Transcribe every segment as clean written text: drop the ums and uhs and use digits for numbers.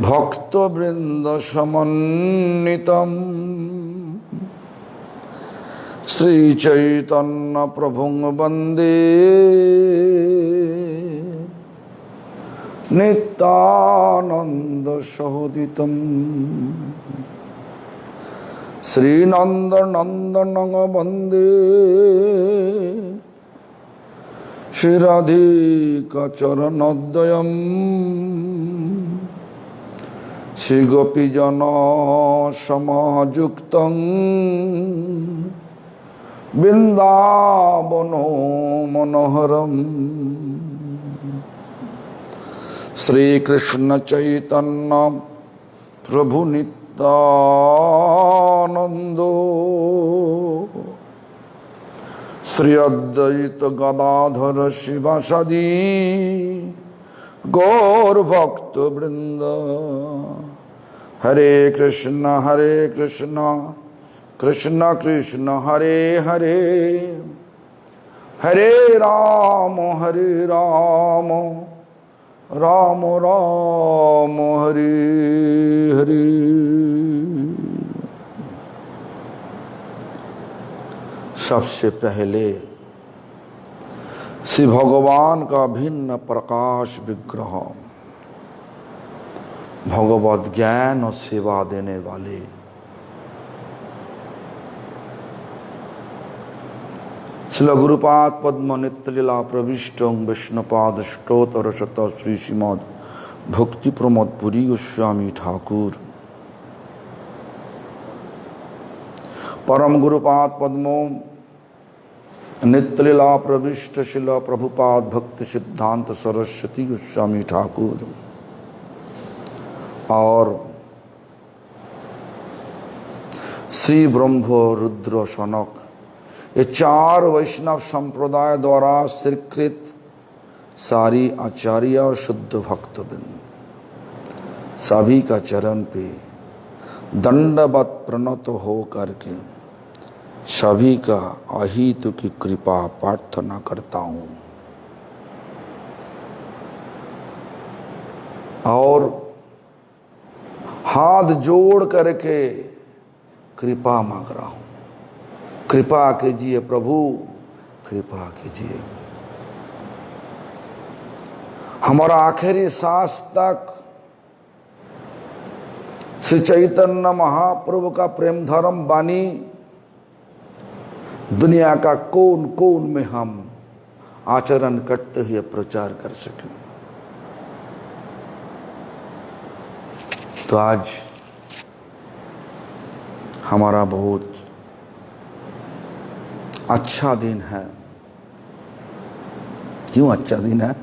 भक्तवृंद समन्वितं श्रीचैतन्य प्रभुं वंदे नित्यानंद सहोदितं श्रीनंदनंदनं वंदे श्रीराधिकाचरणोदयं श्रीगोपीजनसमायुक्तं बिन्दावनो मनोहरं श्रीकृष्ण चैतन्य प्रभु नित्यानंदो श्री अद्वैत गदाधर शिवासादि गौर भक्त वृंद। हरे कृष्ण कृष्ण कृष्ण हरे हरे, हरे राम राम राम हरे हरे। सबसे पहले श्री भगवान का भिन्न प्रकाश विग्रह, भगवत ज्ञान और सेवा देने वाले श्री गुरुपाद पद्म नित्य लीला प्रविष्टं विष्णुपाद स्तोत्र रसत श्री श्रीमद् भक्ति प्रमोद पुरी गोस्वामी ठाकुर परम गुरुपाद पद्मो नित्य लीला प्रविष्ट शिल प्रभुपाद भक्ति सिद्धांत सरस्वती गोस्वामी ठाकुर और श्री ब्रह्म रुद्र सनक, ये चार वैष्णव संप्रदाय द्वारा स्वीकृत सारी आचार्य और शुद्ध भक्तवृंद सभी का चरण पे दंडवत प्रणत हो करके सभी का अहित की कृपा प्रार्थना करता हूँ और हाथ जोड़ करके कृपा मांग रहा हूँ। कृपा कीजिए प्रभु, कृपा कीजिए। हमारा आखिरी सांस तक श्री चैतन्य महाप्रभु का प्रेम धर्म बानी दुनिया का कोन कोन में हम आचरण करते हुए प्रचार कर सकें। तो आज हमारा बहुत अच्छा दिन है। क्यों अच्छा दिन है?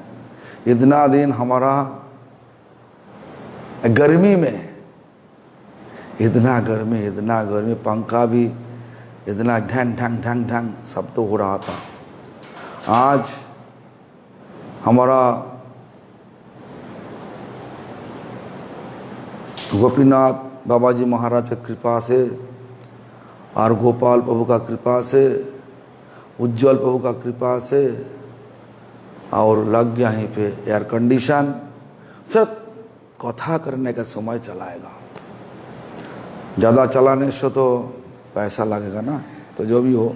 इतना दिन हमारा गर्मी में इतना गर्मी पंखा भी इतना ढंग ढंग ढंग ढंग सब तो हो रहा था। आज हमारा गोपीनाथ बाबा जी महाराज की कृपा से और गोपाल प्रभु का कृपा से, उज्जवल प्रभु का कृपा से और लग गया यहीं पे एयर कंडीशन। सिर्फ कथा करने का समय चलाएगा, ज़्यादा चलाने से तो पैसा लगेगा ना। तो जो भी हो,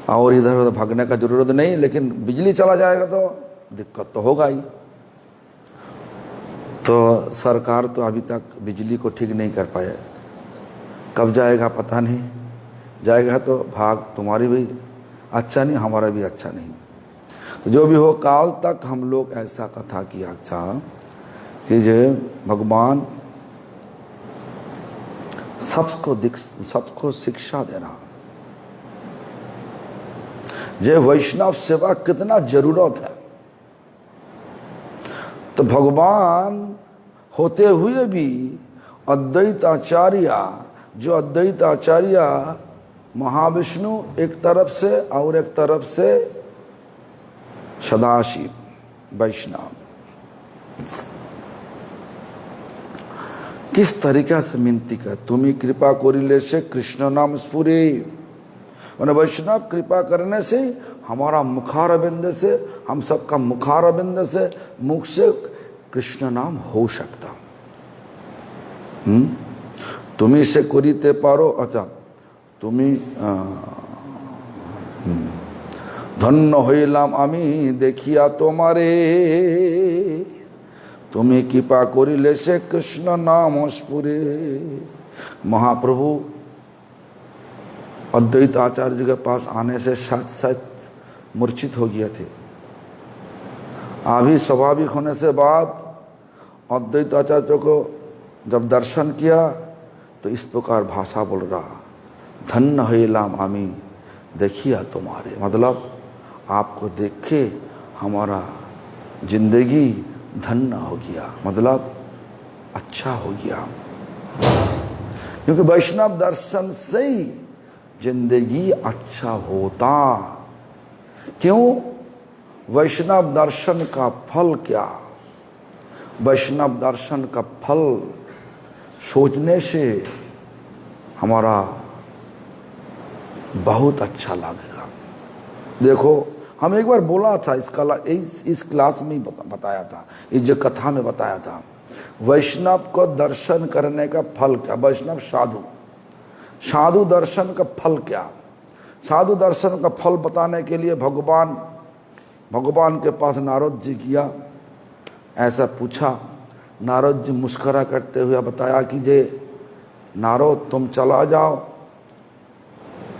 और इधर उधर भागने का जरूरत नहीं, लेकिन बिजली चला जाएगा तो दिक्कत तो होगा ही। तो सरकार तो अभी तक बिजली को ठीक नहीं कर पाए, कब जाएगा पता नहीं। जाएगा तो भाग तुम्हारी भी अच्छा नहीं, हमारा भी अच्छा नहीं। तो जो भी हो, काल तक हम लोग ऐसा कथा किया था कि जो भगवान सबको शिक्षा दे रहा, जो वैष्णव सेवा कितना जरूरत है। तो भगवान होते हुए भी अद्वैत आचार्य, जो अद्वैत आचार्य महाविष्णु एक तरफ से और एक तरफ से सदाशिव वैष्णव, किस तरीका से मिनती कर, तुम्हें कृपा करिले से कृष्ण नाम स्फुरे मैंने वैष्णव कृपा करने से हमारा मुखारविंद से, हम सबका मुखारविंद से, मुख से कृष्ण नाम हो सकता। तुम्ही से करिते पारो, अच्छा तुम्ही धन्य हইলাম আমি দেখিয়া তোমারে, তুমি कृपा करिले से कृष्ण नाम स्फुरे। महाप्रभु अद्वैत आचार्य जी के पास आने से साथ मूर्छित हो गए थे। अभी स्वाभाविक होने से बाद अद्वैत आचार्य को जब दर्शन किया तो इस प्रकार भाषा बोल रहा, धन्य हইলাম আমি देखिया तुम्हारे, मतलब आपको देख के हमारा जिंदगी धन्य हो गया, मतलब अच्छा हो गया। क्योंकि वैष्णव दर्शन से ही जिंदगी अच्छा होता। क्यों? वैष्णव दर्शन का फल क्या? वैष्णव दर्शन का फल सोचने से हमारा बहुत अच्छा लगेगा। देखो हम एक बार बोला था, इस क्लास में ही बताया था, इस जो कथा में बताया था, वैष्णव को दर्शन करने का फल क्या? वैष्णव साधु दर्शन का फल क्या? साधु दर्शन का फल बताने के लिए भगवान के पास नारद जी गया, ऐसा पूछा। नारद जी मुस्कुरा करते हुए बताया कि जे नारद तुम चला जाओ,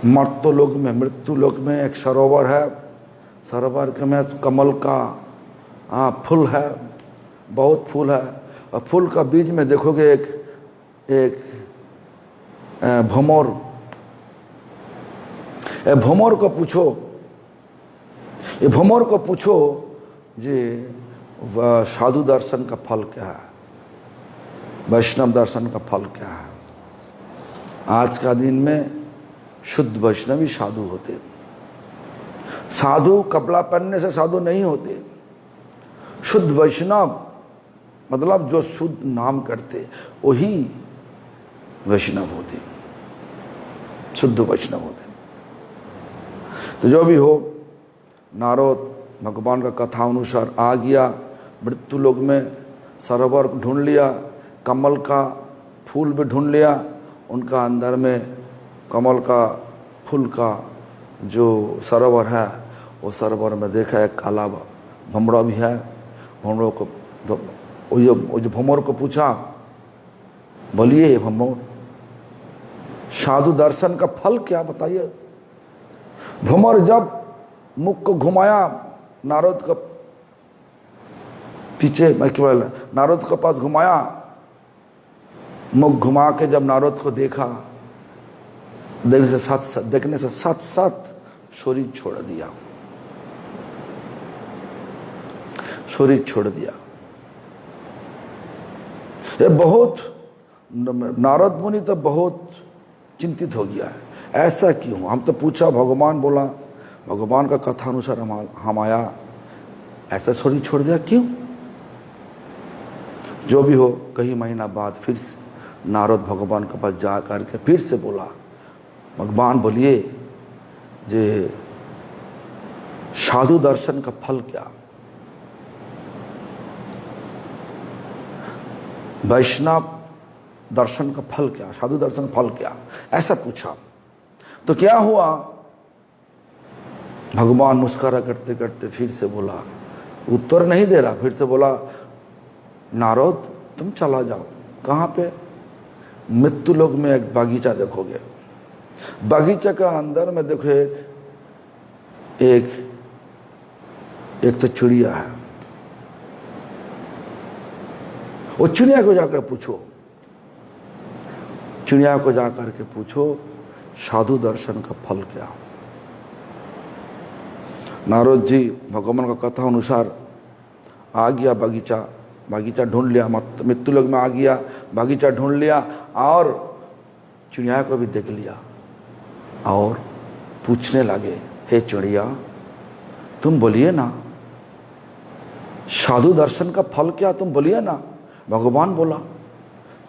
मर्त्य लोक में, मृत्यु लोक में एक सरोवर है, सरोवर के में कमल का फूल है, बहुत फूल है, और फूल का बीच में देखोगे एक भ्रमर। भ्रमर को पूछो, ये भ्रमर को पूछो जे साधु दर्शन का फल क्या है, वैष्णव दर्शन का फल क्या है। आज का दिन में शुद्ध वैष्णवी साधु होते। साधु कपड़ा पहनने से साधु नहीं होते। शुद्ध वैष्णव मतलब जो शुद्ध नाम करते वही वैष्णव होते, शुद्ध वैष्णव होते। तो जो भी हो, नारद भगवान का कथा अनुसार आ गया मृत्यु लोक में, सरोवर ढूंढ लिया, कमल का फूल भी ढूंढ लिया, उनका अंदर में कमल का फूल का जो सरोवर है, वो सरोवर में देखा एक काला भमरा भी है। भमरों को वो जो भमर को पूछा, बोलिए भमर साधु दर्शन का फल क्या बताइए। भमर जब मुख को घुमाया नारद का पीछे, नारद के पास घुमाया, मुख घुमा के जब नारद को देखा, देखने से साथ साथ शरीर छोड़ दिया, शरीर छोड़ दिया। ये बहुत, नारद मुनि तो बहुत चिंतित हो गया है, ऐसा क्यों? हम तो पूछा, भगवान बोला, भगवान का कथा अनुसार हम आया, ऐसा शरीर छोड़ दिया क्यों? जो भी हो, कई महीना बाद फिर से नारद भगवान के पास जा करके फिर से बोला, भगवान बोलिए जे साधु दर्शन का फल क्या, वैष्णव दर्शन का फल क्या, साधु दर्शन का फल क्या, ऐसा पूछा। तो क्या हुआ? भगवान मुस्कुरा करते करते फिर से बोला, उत्तर नहीं दे रहा, फिर से बोला, नारद तुम चला जाओ। कहाँ पे? मृत्यु लोक में एक बागीचा देखोगे, बागीचा का अंदर में देखो एक तो चिड़िया है, वो चिड़िया को जाकर पूछो, चिड़िया को जाकर के पूछो साधु दर्शन का फल क्या। नारद जी भगवान का कथा अनुसार आ गया, बागीचा ढूंढ लिया, मृत्यु लोक में आ गया, बागीचा ढूंढ लिया और चिड़िया को भी देख लिया और पूछने लगे, हे चिड़िया तुम बोलिए ना, साधु दर्शन का फल क्या, तुम बोलिए ना। भगवान बोला।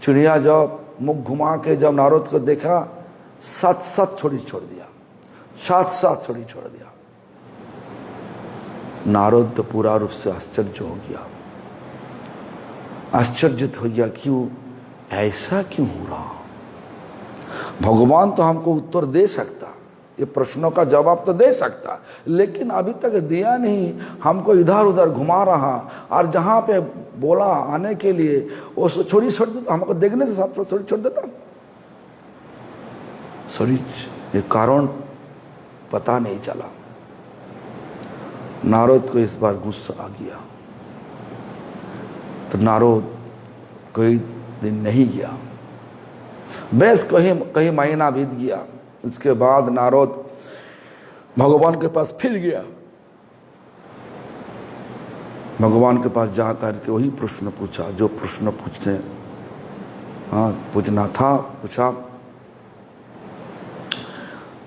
चिड़िया जब मुख घुमा के जब नारद को देखा, सच छोड़ दिया, साथ साथ छड़ी छोड़ दिया। नारद तो पूरा रूप से आश्चर्य हो गया, आश्चर्यित हो गया, क्यों ऐसा क्यों हो रहा। भगवान तो हमको उत्तर दे सकता, ये प्रश्नों का जवाब तो दे सकता, लेकिन अभी तक दिया नहीं, हमको इधर उधर घुमा रहा, और जहां पे बोला आने के लिए वो छोड़ी छोड़ देता, हमको देखने से साथ साथ छोड़ी छोड़ देता। सॉरी, ये कारण पता नहीं चला। नारद को इस बार गुस्सा आ गया, तो नारद कोई दिन नहीं गया, बस कहीं महीना बीत गया। उसके बाद नारद भगवान के पास फिर गया, भगवान के पास जा करके वही प्रश्न पूछा जो प्रश्न पूछना था, पूछा।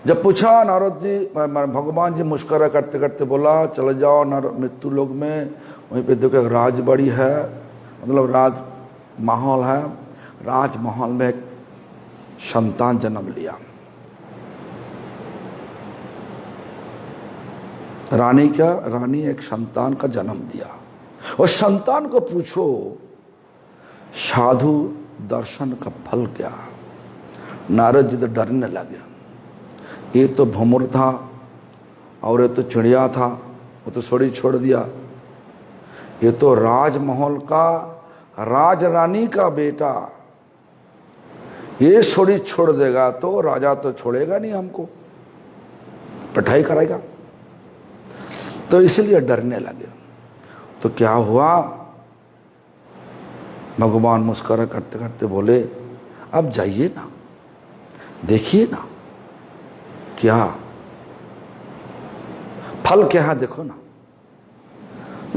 जब पूछा नारद जी, भगवान जी मुस्कुरा करते करते बोला, चले जाओ मृत्यु लोक में, वहीं पे देखो एक राजबाड़ी है, मतलब राज महल है, राजमहल में एक संतान जन्म लिया। रानी एक संतान का जन्म दिया, और संतान को पूछो साधु दर्शन का फल क्या। नारद जी तो डरने लगे, ये तो भ्रमर था और ये तो चिड़िया था, वो तो छोड़ी छोड़ दिया, ये तो राजमहल का राज रानी का बेटा, ये छोड़ी छोड़ देगा तो राजा तो छोड़ेगा नहीं, हमको पिटाई कराएगा। तो इसलिए डरने लगे। तो क्या हुआ, भगवान मुस्कुरा करते करते बोले, अब जाइए ना, देखिए ना क्या फल क्या है, देखो ना।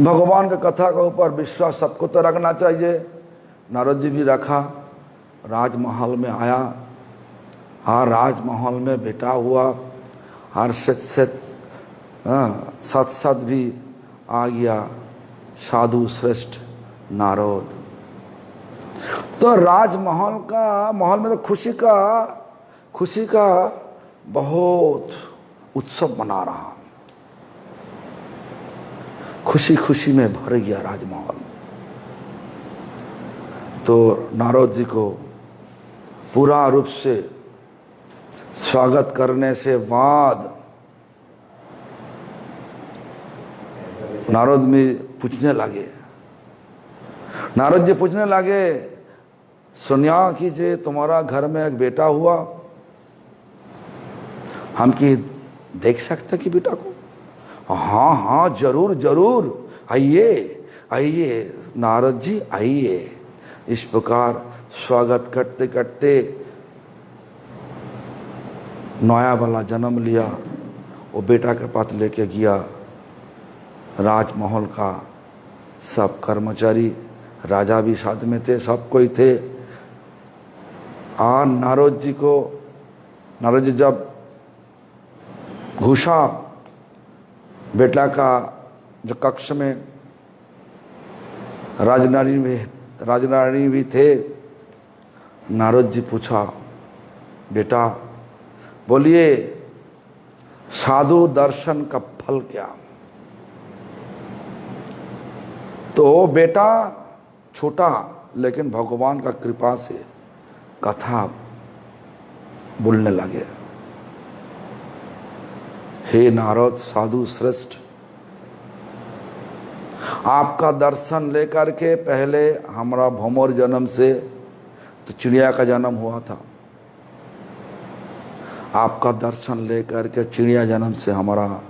भगवान के कथा के ऊपर विश्वास सबको तो रखना चाहिए। नारद जी भी रखा, राजमहल में आया, हर राजमहल में बेटा हुआ, हर सत सत भी आ गया साधु श्रेष्ठ नारद। तो राजमहल महल में तो खुशी का बहुत उत्सव मना रहा, खुशी में भर गया राजमहल। तो नारद जी को पूरा रूप से स्वागत करने से बाद नारद जी पूछने लगे, सुनिया कीजिए, तुम्हारा घर में एक बेटा हुआ, हम की देख सकते कि बेटा को। हाँ जरूर आइए नारद जी आइए। इस प्रकार स्वागत करते करते नया वाला जन्म लिया, वो बेटा के पास लेके गया। राजमहल का सब कर्मचारी, राजा भी साथ में थे, सब कोई थे। नारद जी जब घुसा बेटा का जो कक्ष में, राजरानी भी थे। नारद जी पूछा, बेटा बोलिए साधु दर्शन का फल क्या। तो बेटा छोटा, लेकिन भगवान का कृपा से कथा बोलने लगे। हे नारद साधु श्रेष्ठ, आपका दर्शन लेकर के पहले हमारा भ्रमर जन्म से तो चिड़िया का जन्म हुआ था, आपका दर्शन लेकर के चिड़िया जन्म से हमारा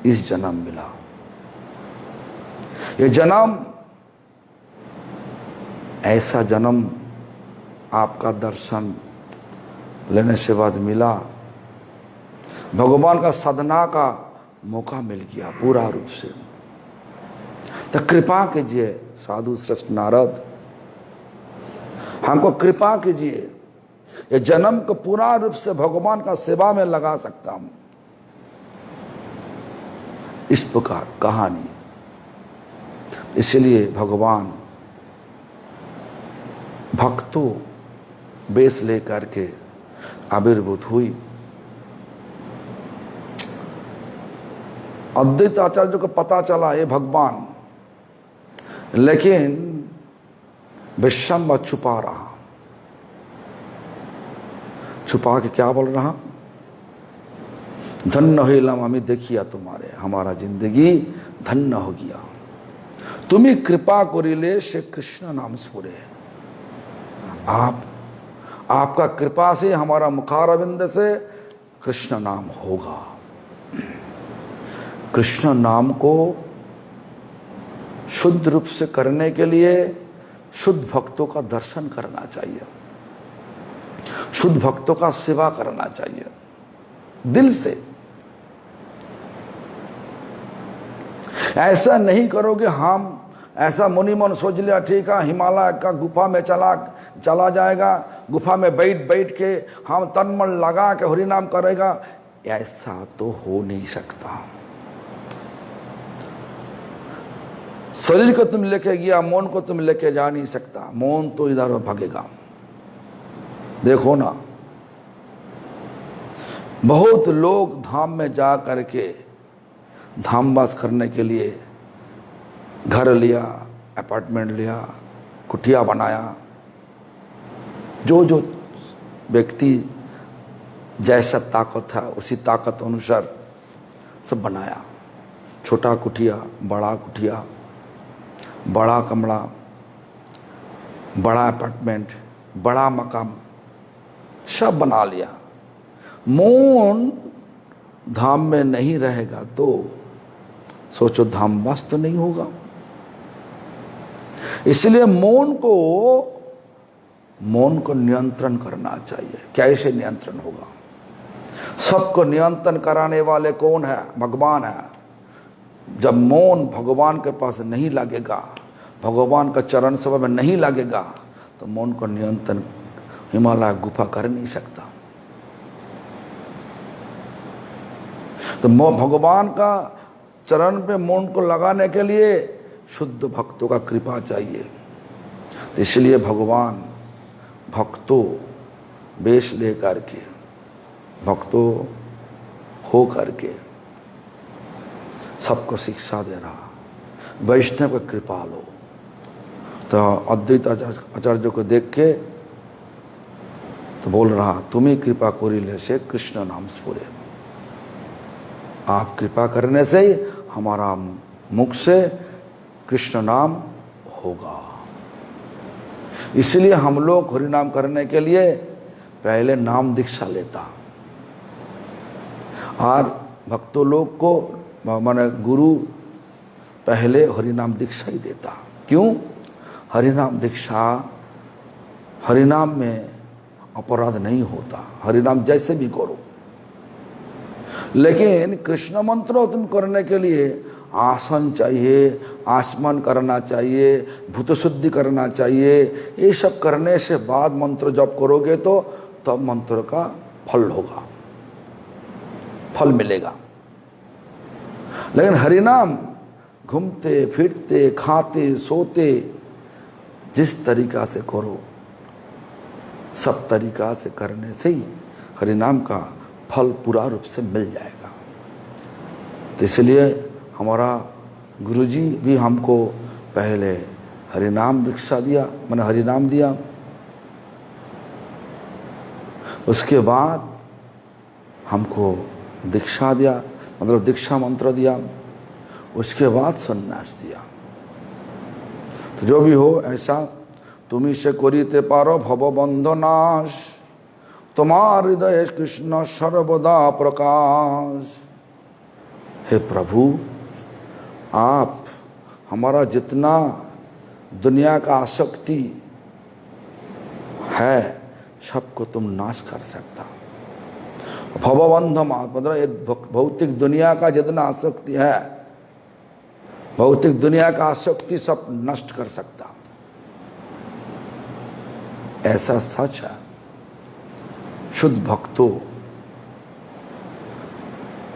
इस जन्म मिला। ये जन्म, ऐसा जन्म आपका दर्शन लेने से बाद मिला, भगवान का साधना का मौका मिल गया पूरा रूप से। तो कृपा कीजिए साधु श्रेष्ठ नारद, हमको कृपा कीजिए, ये जन्म को पूरा रूप से भगवान का सेवा में लगा सकता हूं। इस प्रकार कहानी, इसलिए भगवान भक्तों बेस लेकर के आविर्भूत हुई। अद्वैत आचार्य को पता चला ये भगवान, लेकिन विषम छुपा रहा। छुपा के क्या बोल रहा? धन्य होइलाम हमें देखिया तुम्हारे, हमारा जिंदगी धन्य हो गया। तुम्हें कृपा करिले से कृष्ण नाम स्फुरे। आपका कृपा से, हमारा मुखारविंद से कृष्ण नाम होगा। कृष्ण नाम को शुद्ध रूप से करने के लिए शुद्ध भक्तों का दर्शन करना चाहिए, शुद्ध भक्तों का सेवा करना चाहिए दिल से। ऐसा नहीं करोगे हम, ऐसा मुनि मन सोच लिया ठीक है, हिमालय का गुफा में चला जाएगा, गुफा में बैठ के हम तन मन लगा के हरि नाम करेगा, ऐसा तो हो नहीं सकता। शरीर को तुम लेके गया, मन को तुम लेके जा नहीं सकता। मन तो इधर भागेगा। देखो ना, बहुत लोग धाम में जा करके धामवास करने के लिए घर लिया, अपार्टमेंट लिया, कुटिया बनाया। जो जो व्यक्ति जैसा ताकत था उसी ताकत अनुसार सब बनाया। छोटा कुटिया, बड़ा कुटिया, बड़ा कमरा, बड़ा अपार्टमेंट, बड़ा मकान, सब बना लिया। मौन धाम में नहीं रहेगा तो सोचो धामवास तो नहीं होगा। इसलिए मौन को नियंत्रण करना चाहिए। कैसे नियंत्रण होगा? सबको नियंत्रण कराने वाले कौन है? भगवान है। जब मौन भगवान के पास नहीं लगेगा, भगवान का चरण सभा में नहीं लगेगा, तो मौन को नियंत्रण हिमालय गुफा कर नहीं सकता। तो भगवान का चरण पे मौन को लगाने के लिए शुद्ध भक्तों का कृपा चाहिए। तो इसलिए भगवान भक्तों वेश लेकर के, भक्तों हो करके सबको शिक्षा दे रहा। वैष्णव का कृपा लो। तो अद्वैत आचार्य को देख के तो बोल रहा, तुम्हें कृपा करिले से कृष्ण नाम स्फुरे। आप कृपा करने से ही हमारा मुख से कृष्ण नाम होगा। इसलिए हम लोग हरि नाम करने के लिए पहले नाम दीक्षा लेता, और भक्तों लोग को माने गुरु पहले हरि नाम दीक्षा ही देता। क्यों? हरि नाम दीक्षा, हरि नाम में अपराध नहीं होता, हरि नाम जैसे भी करो। लेकिन कृष्ण मंत्र तुम करने के लिए आसन चाहिए, आचमन करना चाहिए, भूत शुद्धि करना चाहिए। ये सब करने से बाद मंत्र जप करोगे तो तब मंत्र का फल होगा, फल मिलेगा। लेकिन हरिनाम घूमते फिरते खाते सोते जिस तरीका से करो, सब तरीका से करने से ही हरिनाम का फल पूरा रूप से मिल जाएगा। तो इसलिए हमारा गुरुजी भी हमको पहले हरिनाम दीक्षा दिया, मैंने हरिनाम दिया, उसके बाद हमको दीक्षा दिया, मतलब दीक्षा मंत्र दिया, उसके बाद सन्यास दिया। तो जो भी हो ऐसा तुम्ही से करिते पारो भवबंध नाश, तुम्हार हृदय कृष्ण सर्वदा प्रकाश। हे प्रभु, आप हमारा जितना दुनिया का आसक्ति है सबको तुम नाश कर सकता। भवबंध मतलब एक भौतिक दुनिया का जितना आसक्ति है, भौतिक दुनिया का आसक्ति सब नष्ट कर सकता। ऐसा सच है। शुद्ध भक्तों,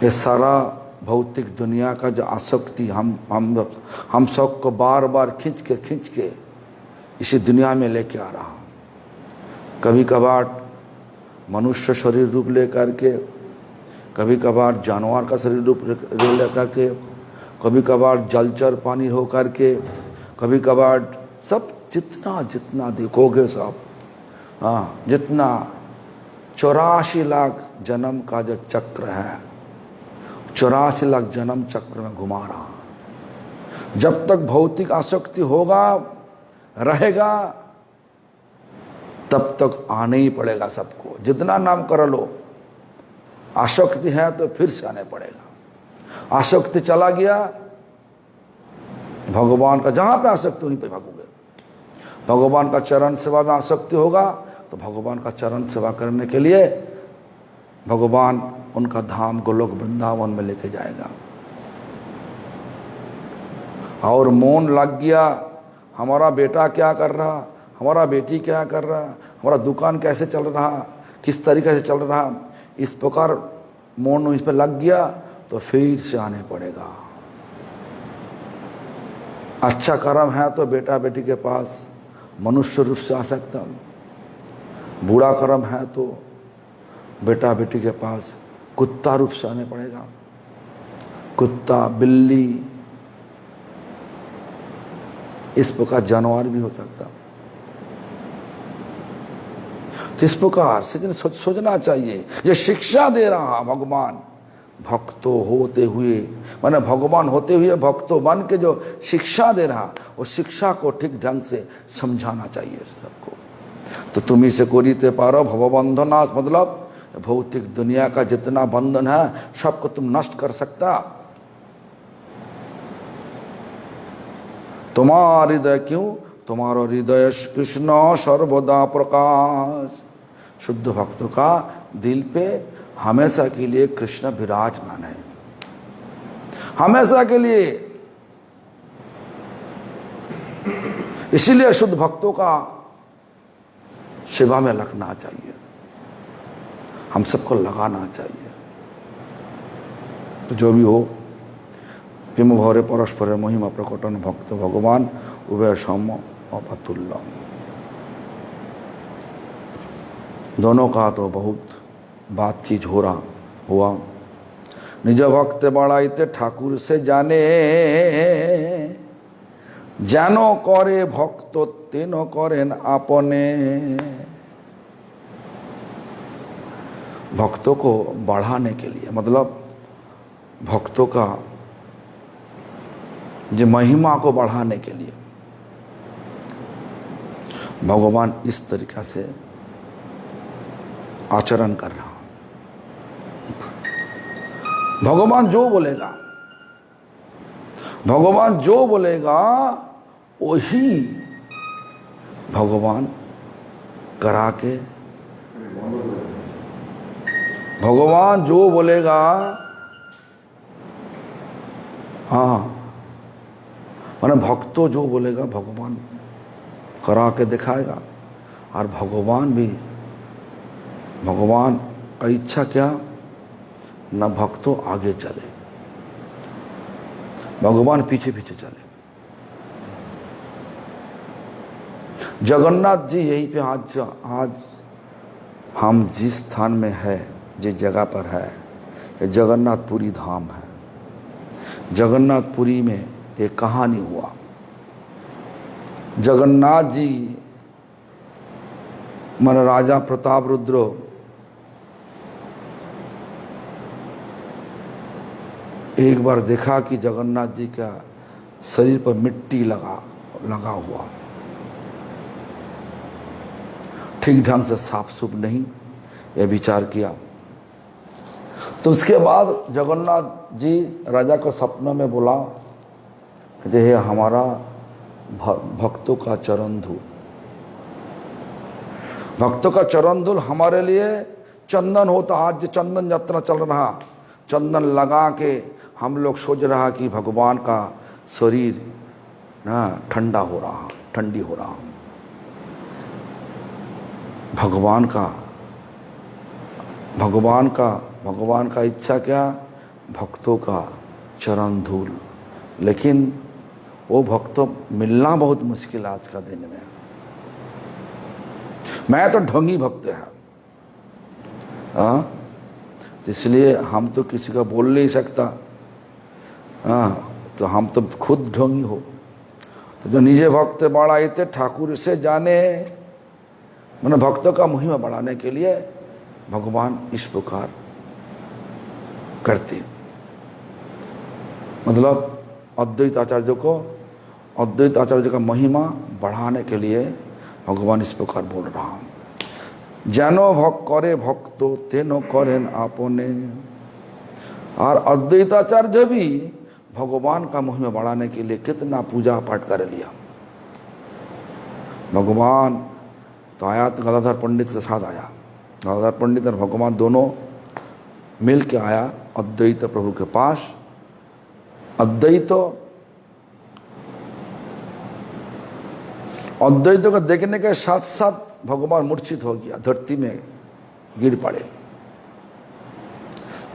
ये सारा भौतिक दुनिया का जो आसक्ति हम सबको बार बार खींच के इसी दुनिया में लेके आ रहा। कभी कभार मनुष्य शरीर रूप लेकर के कभी कभार जानवर का शरीर रूप ले लेकर के, कभी कभार जलचर पानी हो करके, कभी कभार सब जितना जितना देखोगे सब, हाँ, जितना 84 लाख जन्म का जो चक्र है, 84 लाख जन्म चक्र में घुमा रहा। जब तक भौतिक आसक्ति होगा, रहेगा, तब तक आने ही पड़ेगा सबको। जितना नाम कर लो, आसक्ति है तो फिर से आने पड़ेगा। आसक्ति चला गया, भगवान का जहां पे आसक्ति वहीं पे भागोगे। भगवान का चरण सेवा में आसक्ति होगा तो भगवान का चरण सेवा करने के लिए भगवान उनका धाम गोलोक वृंदावन में लेके जाएगा। और मौन लग गया, हमारा बेटा क्या कर रहा, हमारा बेटी क्या कर रहा, हमारा दुकान कैसे चल रहा, किस तरीके से चल रहा, इस प्रकार मौन इस पर लग गया तो फिर से आने पड़ेगा। अच्छा कर्म है तो बेटा बेटी के पास मनुष्य रूप से आ सकता, बुरा कर्म है तो बेटा बेटी के पास कुत्ता रूप से आने पड़ेगा। कुत्ता, बिल्ली, इस प्रकार जानवर भी हो सकता। तो इस प्रकार से सोचना चाहिए। ये शिक्षा दे रहा भगवान, भक्तों होते हुए, माने भगवान होते हुए भक्तों बन के जो शिक्षा दे रहा, वो शिक्षा को ठीक ढंग से समझाना चाहिए सबको। तो तुम्ही से कोरीते पारो भवबंधनाश, मतलब भौतिक दुनिया का जितना बंधन है सबको तुम नष्ट कर सकता। तुम्हारा हृदय क्यों, तुम्हारा हृदय कृष्ण सर्वदा प्रकाश। शुद्ध भक्तों का दिल पे हमेशा के लिए कृष्ण विराजमान है, हमेशा के लिए। इसीलिए शुद्ध भक्तों का सेवा में लगना चाहिए, हम सबको लगाना चाहिए। तो जो भी हो, प्रेम भरे परस्पर महिमा प्रकटन भक्त भगवान उभय सम अतुल्यम। दोनों का तो बहुत बातचीत हो रहा हुआ। निज भक्त बड़ाइते ठाकुर से जाने, जानो करे भक्त तेनो करेन आपने। भक्तों को बढ़ाने के लिए, मतलब भक्तों का जो महिमा को बढ़ाने के लिए भगवान इस तरीका से आचरण कर रहा। भगवान जो बोलेगा, भगवान जो बोलेगा वही भगवान करा के, भगवान जो बोलेगा, हाँ, माने भक्तों जो बोलेगा भगवान करा के दिखाएगा। और भगवान भी, भगवान का इच्छा क्या, न भक्तों आगे चले, भगवान पीछे पीछे चले। जगन्नाथ जी यहीं पे आज हम जिस स्थान में है, जिस जगह पर है, ये जगन्नाथपुरी धाम है। जगन्नाथपुरी में एक कहानी हुआ। जगन्नाथ जी मन राजा प्रताप रुद्र एक बार देखा कि जगन्नाथ जी का शरीर पर मिट्टी लगा हुआ, ठीक ढंग से साफ सुफ नहीं, यह विचार किया। तो उसके बाद जगन्नाथ जी राजा को सपने में बोला, कहते हैं हमारा भक्तों का चरण धूल, भक्तों का चरण धूल हमारे लिए चंदन होता। आज जो चंदन यात्रा चल रहा, चंदन लगा के हम लोग सोच रहा कि भगवान का शरीर ना ठंडा हो रहा, ठंडी हो रहा। भगवान का इच्छा क्या, भक्तों का चरण धूल। लेकिन वो भक्तों मिलना बहुत मुश्किल आज का दिन में। मैं तो ढोंगी भक्त है, तो इसलिए हम तो किसी का बोल नहीं सकता, हाँ, तो हम तो खुद ढोंगी हो। तो जो निजे भक्त बढ़ाते ठाकुर से जाने, मैंने भक्तों का महिमा बढ़ाने के लिए भगवान इस प्रकार करते, मतलब अद्वैत आचार्य को, अद्वैत आचार्य का महिमा बढ़ाने के लिए भगवान इस प्रकार बोल रहा हूँ। जानो भक्त करे भक्तो तेनो करें आपने। और अद्वैताचार्य भी भगवान का महिमा बढ़ाने के लिए कितना पूजा पाठ कर लिया। भगवान तो आया तो गदाधर पंडित के साथ आया, गदाधर पंडित और भगवान दोनों मिल के आया अद्वैत प्रभु के पास। अद्वैत को देखने के साथ साथ भगवान मूर्छित हो गया, धरती में गिर पड़े।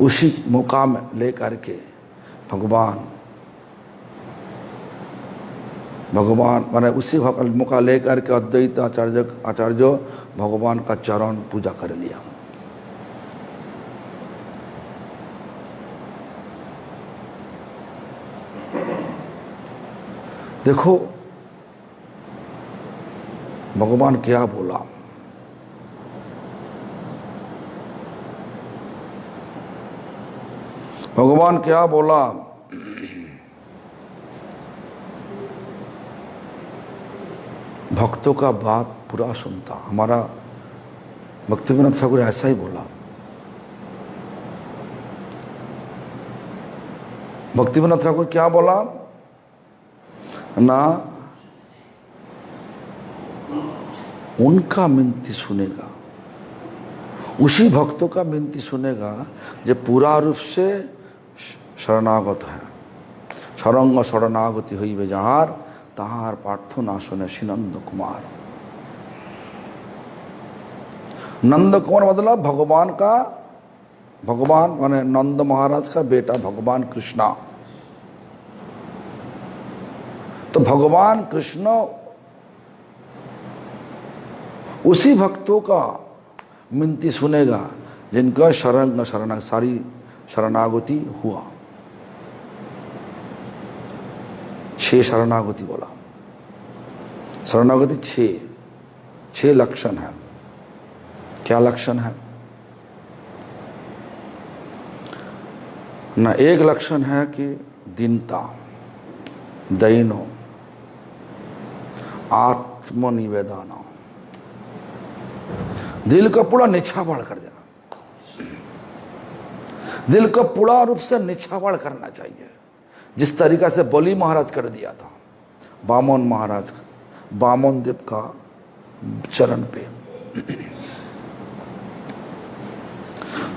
उसी मौका में लेकर के भगवान माने उसी मौका लेकर के अद्वैत आचार्य भगवान का चरण पूजा कर लिया। देखो भगवान क्या बोला, भगवान क्या बोला। भक्तों का बात पूरा सुनता। हमारा भक्तिविनोद ठाकुर ऐसा ही बोला। भक्तिविनोद ठाकुर क्या बोला ना, उनका मिनती सुनेगा, उसी भक्तों का मिनती सुनेगा जो पूरा रूप से शरणागत है। शरंग शरणागति हुई वे जहार तहार पार्थो ना सुने श्री नंद कुमार। नंद कुमार मतलब भगवान का, भगवान माने नंद महाराज का बेटा भगवान कृष्णा। तो भगवान कृष्ण उसी भक्तों का मिनती सुनेगा जिनका सारी शरणागति हुआ। 6 शरणागति बोला। शरणागति 6 लक्षण है। क्या लक्षण है ना, एक लक्षण है कि दीनता, दयनो, आत्मनिवेदन, दिल को पूरा निछावर कर देना। दिल को पूरा रूप से निछावर करना चाहिए, जिस तरीका से बलि महाराज कर दिया था बामन महाराज, बामन देव का चरण पे।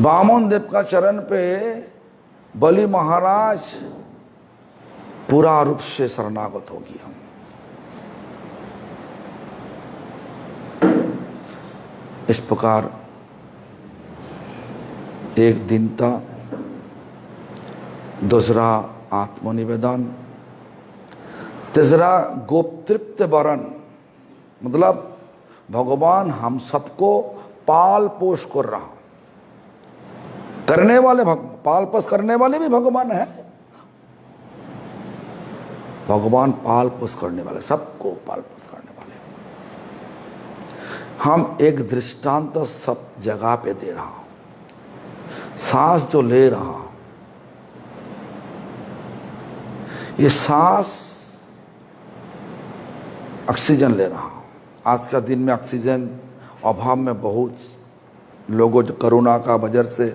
बामन देव का चरण पे बलि महाराज पूरा रूप से शरणागत हो गया। इस प्रकार एक दीनता, दूसरा आत्मनिवेदन, तीसरा गोपतृप्त वरण, मतलब भगवान हम सबको पाल पोष कर रहा, करने वाले पाल पोष करने वाले भी भगवान है। भगवान पाल पोष करने वाले, सबको पाल पोष करने वाले। हम एक दृष्टांत सब जगह पे दे रहा हूं। सांस जो ले रहा, ये सांस ऑक्सीजन ले रहा। आज का दिन में ऑक्सीजन अभाव में बहुत लोगों जो कोरोना का वजह से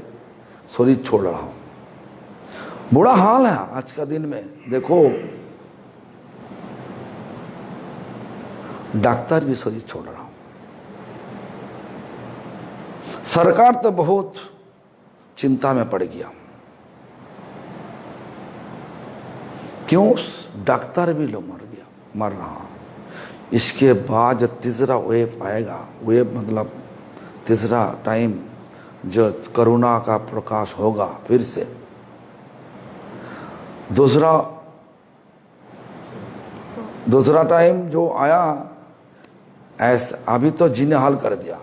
शरीर छोड़ रहा हूं, बुरा हाल है आज का दिन में। देखो डॉक्टर भी शरीर छोड़ रहा हूं। सरकार तो बहुत चिंता में पड़ गया, क्यों? डॉक्टर भी लोग मर रहा। इसके बाद जो तीसरा वेव आएगा, वेव मतलब तीसरा टाइम जो कोरोना का प्रकाश होगा, फिर से दूसरा टाइम जो आया, ऐसा अभी तो जीने हाल कर दिया,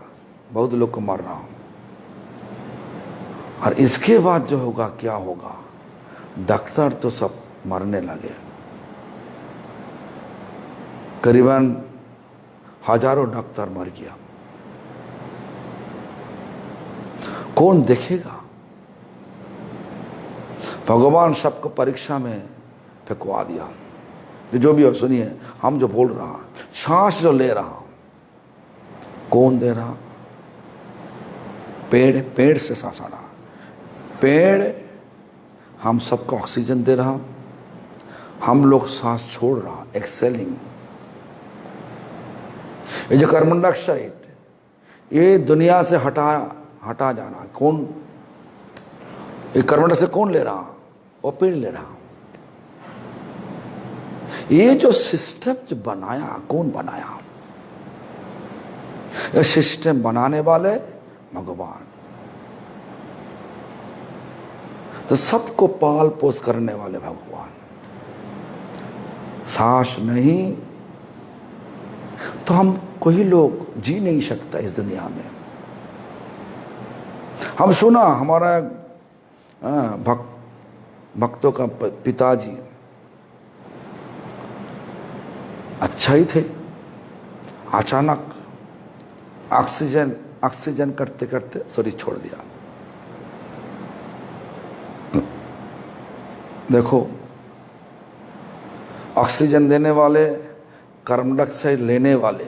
बहुत लोग को मर रहा हूं। और इसके बाद जो होगा क्या होगा, डॉक्टर तो सब मरने लगे, करीबन हजारों डॉक्टर मर गया, कौन देखेगा। भगवान सबको परीक्षा में फेंकवा दिया। जो भी हो सुनिए, हम जो बोल रहा, सांस जो ले रहा, कौन दे रहा? पेड़ से सांस आ रहा, पेड़ हम सबको ऑक्सीजन दे रहा, हम लोग सांस छोड़ रहा, एक्सेलिंग। ये जो कार्बन डाइऑक्साइड ये दुनिया से हटा जाना, कौन ये कार्बन डाइऑक्साइड कौन ले रहा? वो पेड़ ले रहा। ये जो सिस्टम जो बनाया, कौन बनाया? ये सिस्टम बनाने वाले भगवान। तो सबको पाल पोस करने वाले भगवान। सांस नहीं तो हम कोई लोग जी नहीं सकता इस दुनिया में। हम सुना हमारा भक्तों का पिताजी अच्छा ही थे, अचानक ऑक्सीजन करते करते शरीर छोड़ दिया। देखो, ऑक्सीजन देने वाले, कार्बन डाइऑक्साइड लेने वाले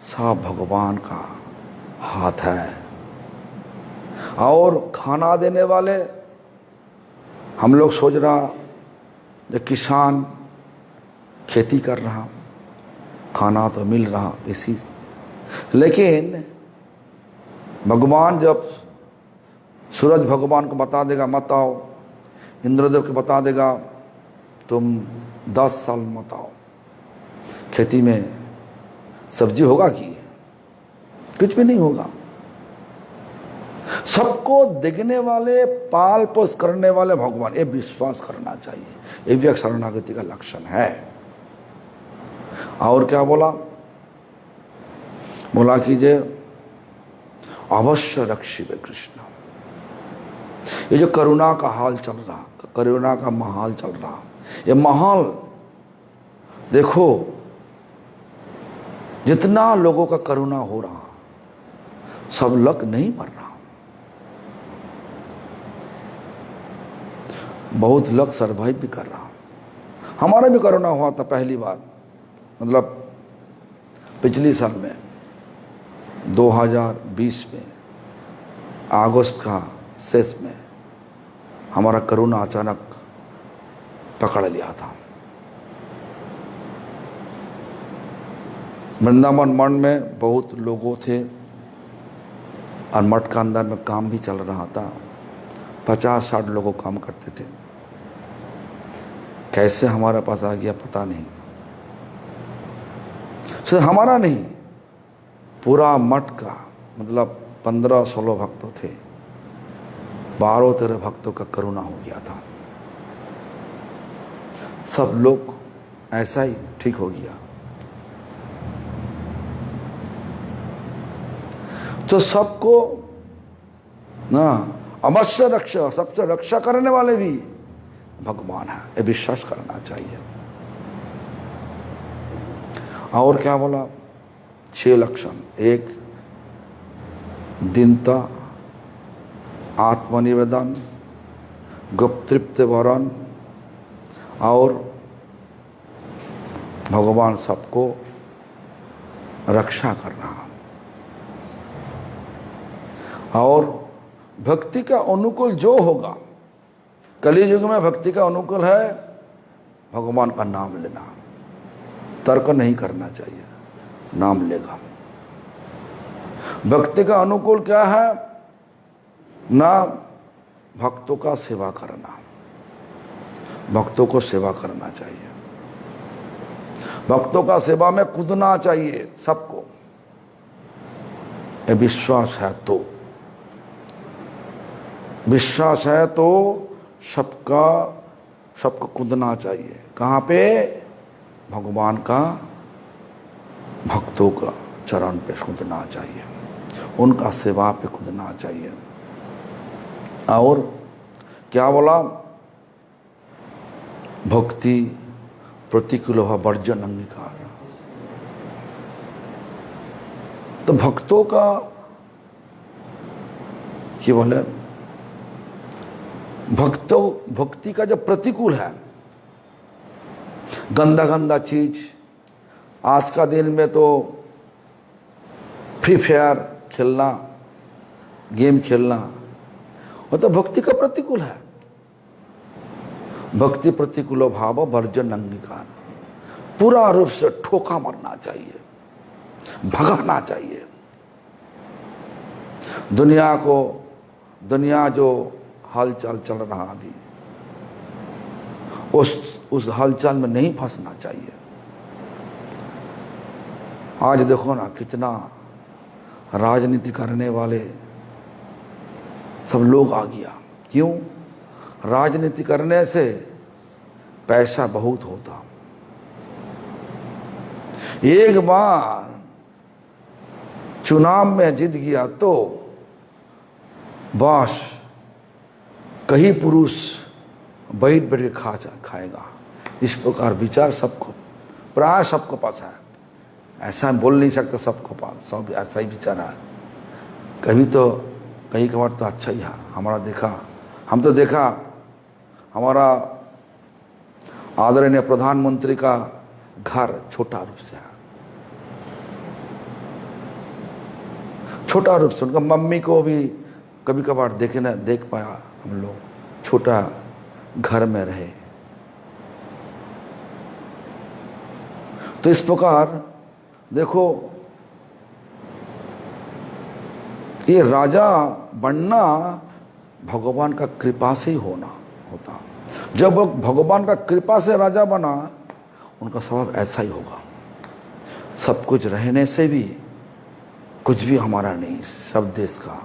सब भगवान का हाथ है। और खाना देने वाले, हम लोग सोच रहा जो किसान खेती कर रहा, खाना तो मिल रहा इसी, लेकिन भगवान जब सूरज भगवान को बता देगा मत आओ, इंद्रदेव को बता देगा तुम 10 साल मत आओ, खेती में सब्जी होगा कि कुछ भी नहीं होगा। सबको देखने वाले, पाल पोस करने वाले भगवान, ये विश्वास करना चाहिए। ये भी एक शरणागति का लक्षण है। और क्या बोला कीजिए, अवश्य रक्षिबे कृष्ण। ये जो करुणा का हाल चल रहा, करुणा का महाल चल रहा, ये महाल देखो, जितना लोगों का करुणा हो रहा, सब लोग नहीं मर रहा, बहुत लोग सर्वाइव भी कर रहा। हमारा भी करुणा हुआ था पहली बार, मतलब पिछली साल में 2020 में अगस्त का शेष में हमारा करुणा अचानक पकड़ लिया था। वृंदावन मठ में बहुत लोगों थे और मठ का अंदर में काम भी चल रहा था, 50-60 लोगों काम करते थे। कैसे हमारे पास आ गया पता नहीं, सिर्फ हमारा नहीं, पूरा मठ का, मतलब 15-16 भक्तों थे, 12-13 भक्तों का करुणा हो गया था। सब लोग ऐसा ही ठीक हो गया। तो सबको ना अवश्य रक्षा, सबसे रक्षा करने वाले भी भगवान है, ये विश्वास करना चाहिए। और क्या बोला, 6 लक्षण। एक, दीनता, आत्मनिवेदन, गुप्त तृप्त वरण, और भगवान सबको रक्षा कर रहा। और भक्ति का अनुकूल जो होगा, कलियुग में भक्ति का अनुकूल है भगवान का नाम लेना, तर्क नहीं करना चाहिए, नाम लेगा। भक्ति का अनुकूल क्या है? ना भक्तों का सेवा करना, भक्तों को सेवा करना चाहिए, भक्तों का सेवा में कूदना चाहिए सबको। ये विश्वास है तो, विश्वास है तो सबको कूदना चाहिए। कहाँ पे? भगवान का, भक्तों का चरण पे कूदना चाहिए, उनका सेवा पे कूदना चाहिए। और क्या बोला, भक्ति प्रतिकूल वर्जन अंगीकार। तो भक्तों का क्या बोले, भक्ति का जो प्रतिकूल है, गंदा गंदा चीज, आज का दिन में तो फ्री फायर खेलना, गेम खेलना, वो तो भक्ति का प्रतिकूल है। भक्ति प्रतिकूल भाव वर्जन अंगीकार, पूरा रूप से ठोका मारना चाहिए, भगाना चाहिए। दुनिया जो हालचाल चल रहा अभी, उस हालचाल में नहीं फंसना चाहिए। आज देखो ना, कितना राजनीति करने वाले सब लोग आ गया। क्यों? राजनीति करने से पैसा बहुत होता। एक बार चुनाव में जीत गया तो बस कहीं पुरुष बैठ बैठ के खाएगा। इस प्रकार विचार सबको, प्राय सबको पास है। ऐसा बोल नहीं सकता सबको पास, सब ऐसा ही विचार है। कभी कभार तो अच्छा ही है। हम तो देखा हमारा आदरणीय प्रधानमंत्री का घर छोटा रूप से है, छोटा रूप से। उनका मम्मी को भी कभी कभार देख पाया हम लोग, छोटा घर में रहे। तो इस प्रकार देखो, ये राजा बनना भगवान का कृपा से ही होता। जब वो भगवान का कृपा से राजा बना, उनका स्वभाव ऐसा ही होगा। सब कुछ रहने से भी कुछ भी हमारा नहीं, सब देश का,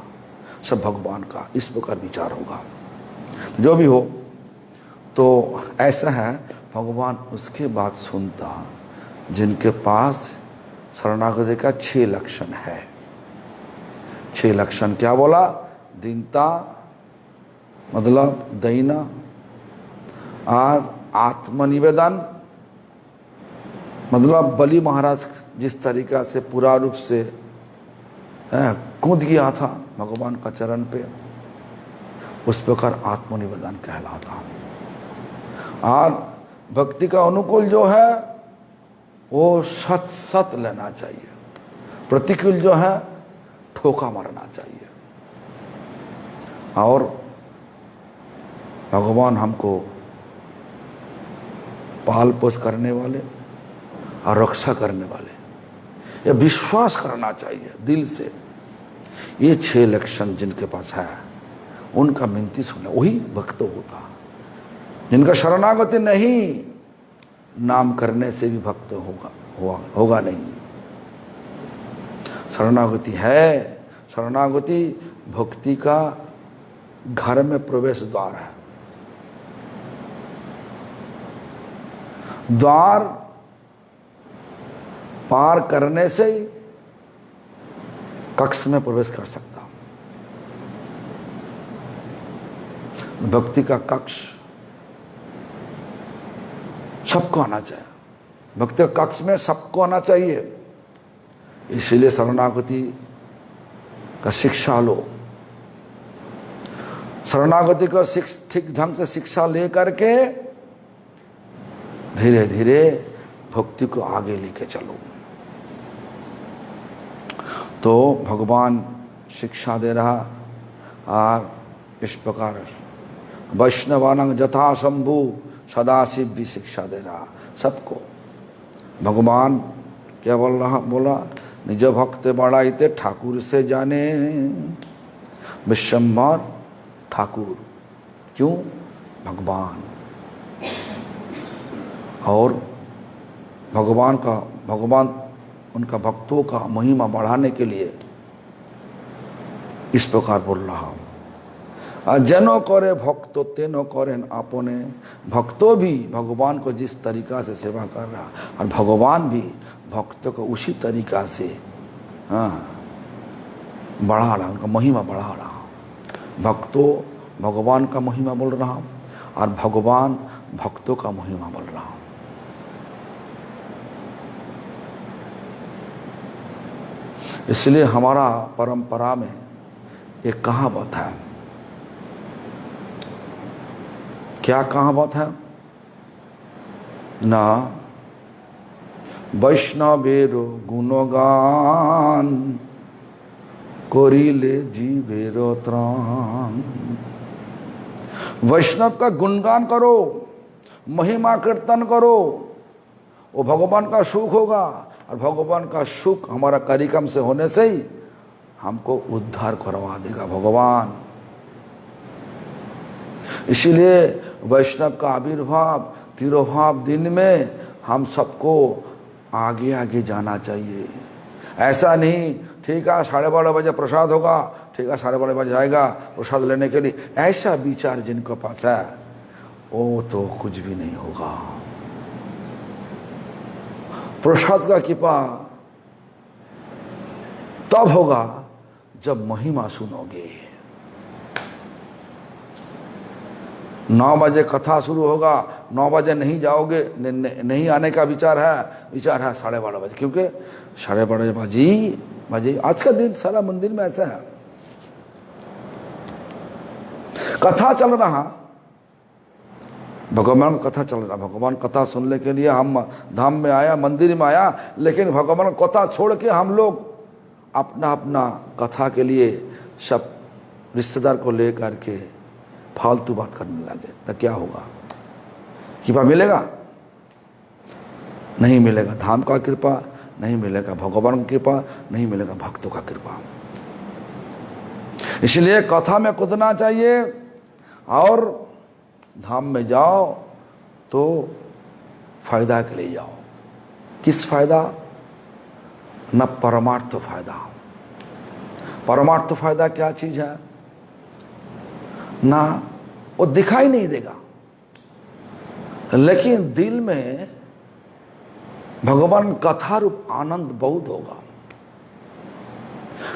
सब भगवान का, इस प्रकार विचार होगा। जो भी हो, तो ऐसा है, भगवान उसके बात सुनता जिनके पास शरणागति का 6 लक्षण है। 6 लक्षण क्या बोला? दीनता मतलब दयना, और आत्मनिवेदन मतलब बलि महाराज जिस तरीका से पूरा रूप से कूद गया था भगवान का चरण पे, उस प्रकार आत्मनिवेदन कहलाता। और भक्ति का अनुकूल जो है वो सत लेना चाहिए, प्रतिकूल जो है ठोका मारना चाहिए। और भगवान हमको पाल पोस करने वाले और रक्षा करने वाले, यह विश्वास करना चाहिए दिल से। ये 6 लक्षण जिनके पास है, उनका मिनती सुने, वही भक्त होता। जिनका शरणागति नहीं, नाम करने से भी भक्त होगा नहीं। शरणागति है, शरणागति भक्ति का घर में प्रवेश द्वार है। द्वार पार करने से ही कक्ष में प्रवेश कर सकता। भक्ति का कक्ष सबको आना चाहिए, भक्ति का कक्ष में सबको आना चाहिए। इसलिए शरणागति का शिक्षा लो। शरणागति को ठीक ढंग से शिक्षा ले करके धीरे धीरे भक्ति को आगे लेके चलो। तो भगवान शिक्षा दे रहा, और इस प्रकार वैष्णवानंग जथा शंभु सदाशिव भी शिक्षा दे रहा सबको। भगवान क्या बोला, निज भक्त बड़ाईते ठाकुर से जाने। विश्वम्भर ठाकुर, क्यों? भगवान। और भगवान उनका भक्तों का महिमा बढ़ाने के लिए इस प्रकार बोल रहा हूँ। जनो करे भक्तो तेनो करें आपने। भक्तों भी भगवान को जिस तरीका से सेवा कर रहा, और भगवान भी भक्तों को उसी तरीका से बढ़ा रहा, उनका महिमा बढ़ा रहा। भगवान का महिमा बोल रहा हूँ और भगवान भक्तों का महिमा बोल रहा हूँ। इसलिए हमारा परंपरा में एक कहावत है। क्या कहावत है? ना वैष्णवेर गुणगान करिले जीवेर त्राण। वैष्णव का गुणगान करो, महिमा कीर्तन करो, वो भगवान का सुख होगा और भगवान का सुख हमारा कार्यक्रम से होने से ही हमको उद्धार करवा देगा भगवान। इसीलिए वैष्णव का आविर्भाव तिरोभाव दिन में हम सबको आगे आगे जाना चाहिए। ऐसा नहीं ठीक है 12:30 बजे प्रसाद होगा, ठीक है 12:30 बजे जाएगा प्रसाद लेने के लिए, ऐसा विचार जिनके पास है वो तो कुछ भी नहीं होगा। प्रसाद का कृपा तब होगा जब महिमा सुनोगे। 9 बजे कथा शुरू होगा, 9 बजे नहीं जाओगे, नहीं आने का विचार है 12:30 बजे, क्योंकि 12:30 बजे आज का दिन सारा मंदिर में ऐसा है। कथा चल रहा, भगवान कथा चल रहा, भगवान कथा सुनने के लिए हम धाम में आया, मंदिर में आया, लेकिन भगवान कथा छोड़ के हम लोग अपना अपना कथा के लिए सब रिश्तेदार को लेकर के फालतू बात करने लगे, तो क्या होगा? कृपा मिलेगा? नहीं मिलेगा। धाम का कृपा नहीं मिलेगा, भगवान की कृपा नहीं मिलेगा, भक्तों का कृपा। इसलिए कथा में कूदना चाहिए और धाम में जाओ तो फायदा के लिए जाओ। किस फायदा? न परमार्थ फायदा। परमार्थ फायदा क्या चीज है? ना वो दिखाई नहीं देगा, लेकिन दिल में भगवान कथा रूप आनंद बहुत होगा।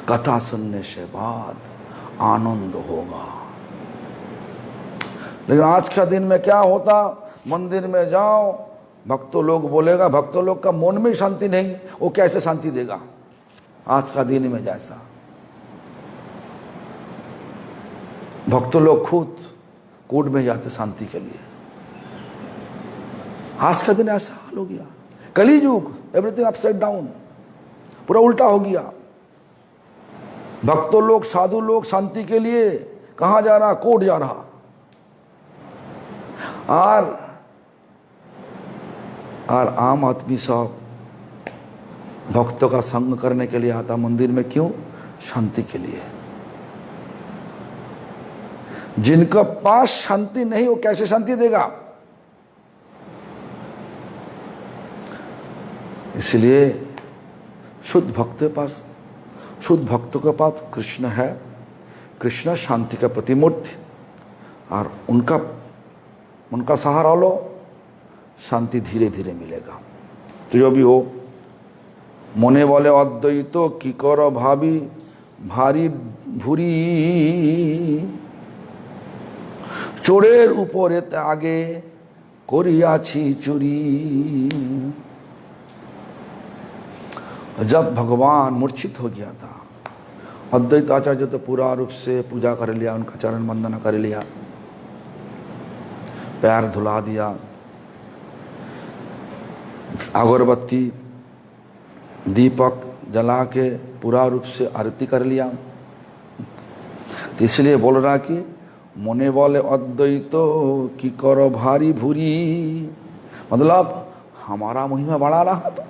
कथा सुनने से बाद आनंद होगा। लेकिन आज का दिन में क्या होता? मंदिर में जाओ, भक्तों लोग बोलेगा, भक्तों लोग का मन में शांति नहीं, वो कैसे शांति देगा? आज का दिन में जैसा भक्तों लोग खुद कोर्ट में जाते शांति के लिए, आज का दिन ऐसा हाल हो गया। कली युग, एवरीथिंग अपसाइड डाउन, पूरा उल्टा हो गया। भक्तों लोग साधु लोग शांति के लिए कहां जा रहा? कोर्ट जा रहा। और आम आदमी सब भक्तों का संग करने के लिए आता मंदिर में, क्यों? शांति के लिए। जिनका पास शांति नहीं, वो कैसे शांति देगा? इसलिए शुद्ध भक्तों के पास, शुद्ध भक्तों के पास कृष्ण है। कृष्ण शांति का प्रतिमूर्ति, और उनका सहारा लो, शांति धीरे धीरे मिलेगा। तो जो भी हो, मने वाले अद्वैत की करो भाभी भारी भूरी, चोरेर ऊपर आगे करियाछि चोरी। जब भगवान मूर्छित हो गया था, अद्वैत आचार्य तो पूरा रूप से पूजा कर लिया, उनका चरण वंदना कर लिया, पैर धुला दिया, अगरबत्ती दीपक जला के पूरा रूप से आरती कर लिया। तो इसलिए बोल रहा कि मोने वाले अद्वैत की करो भारी भूरी, मतलब हमारा महिमा बढ़ा रहा था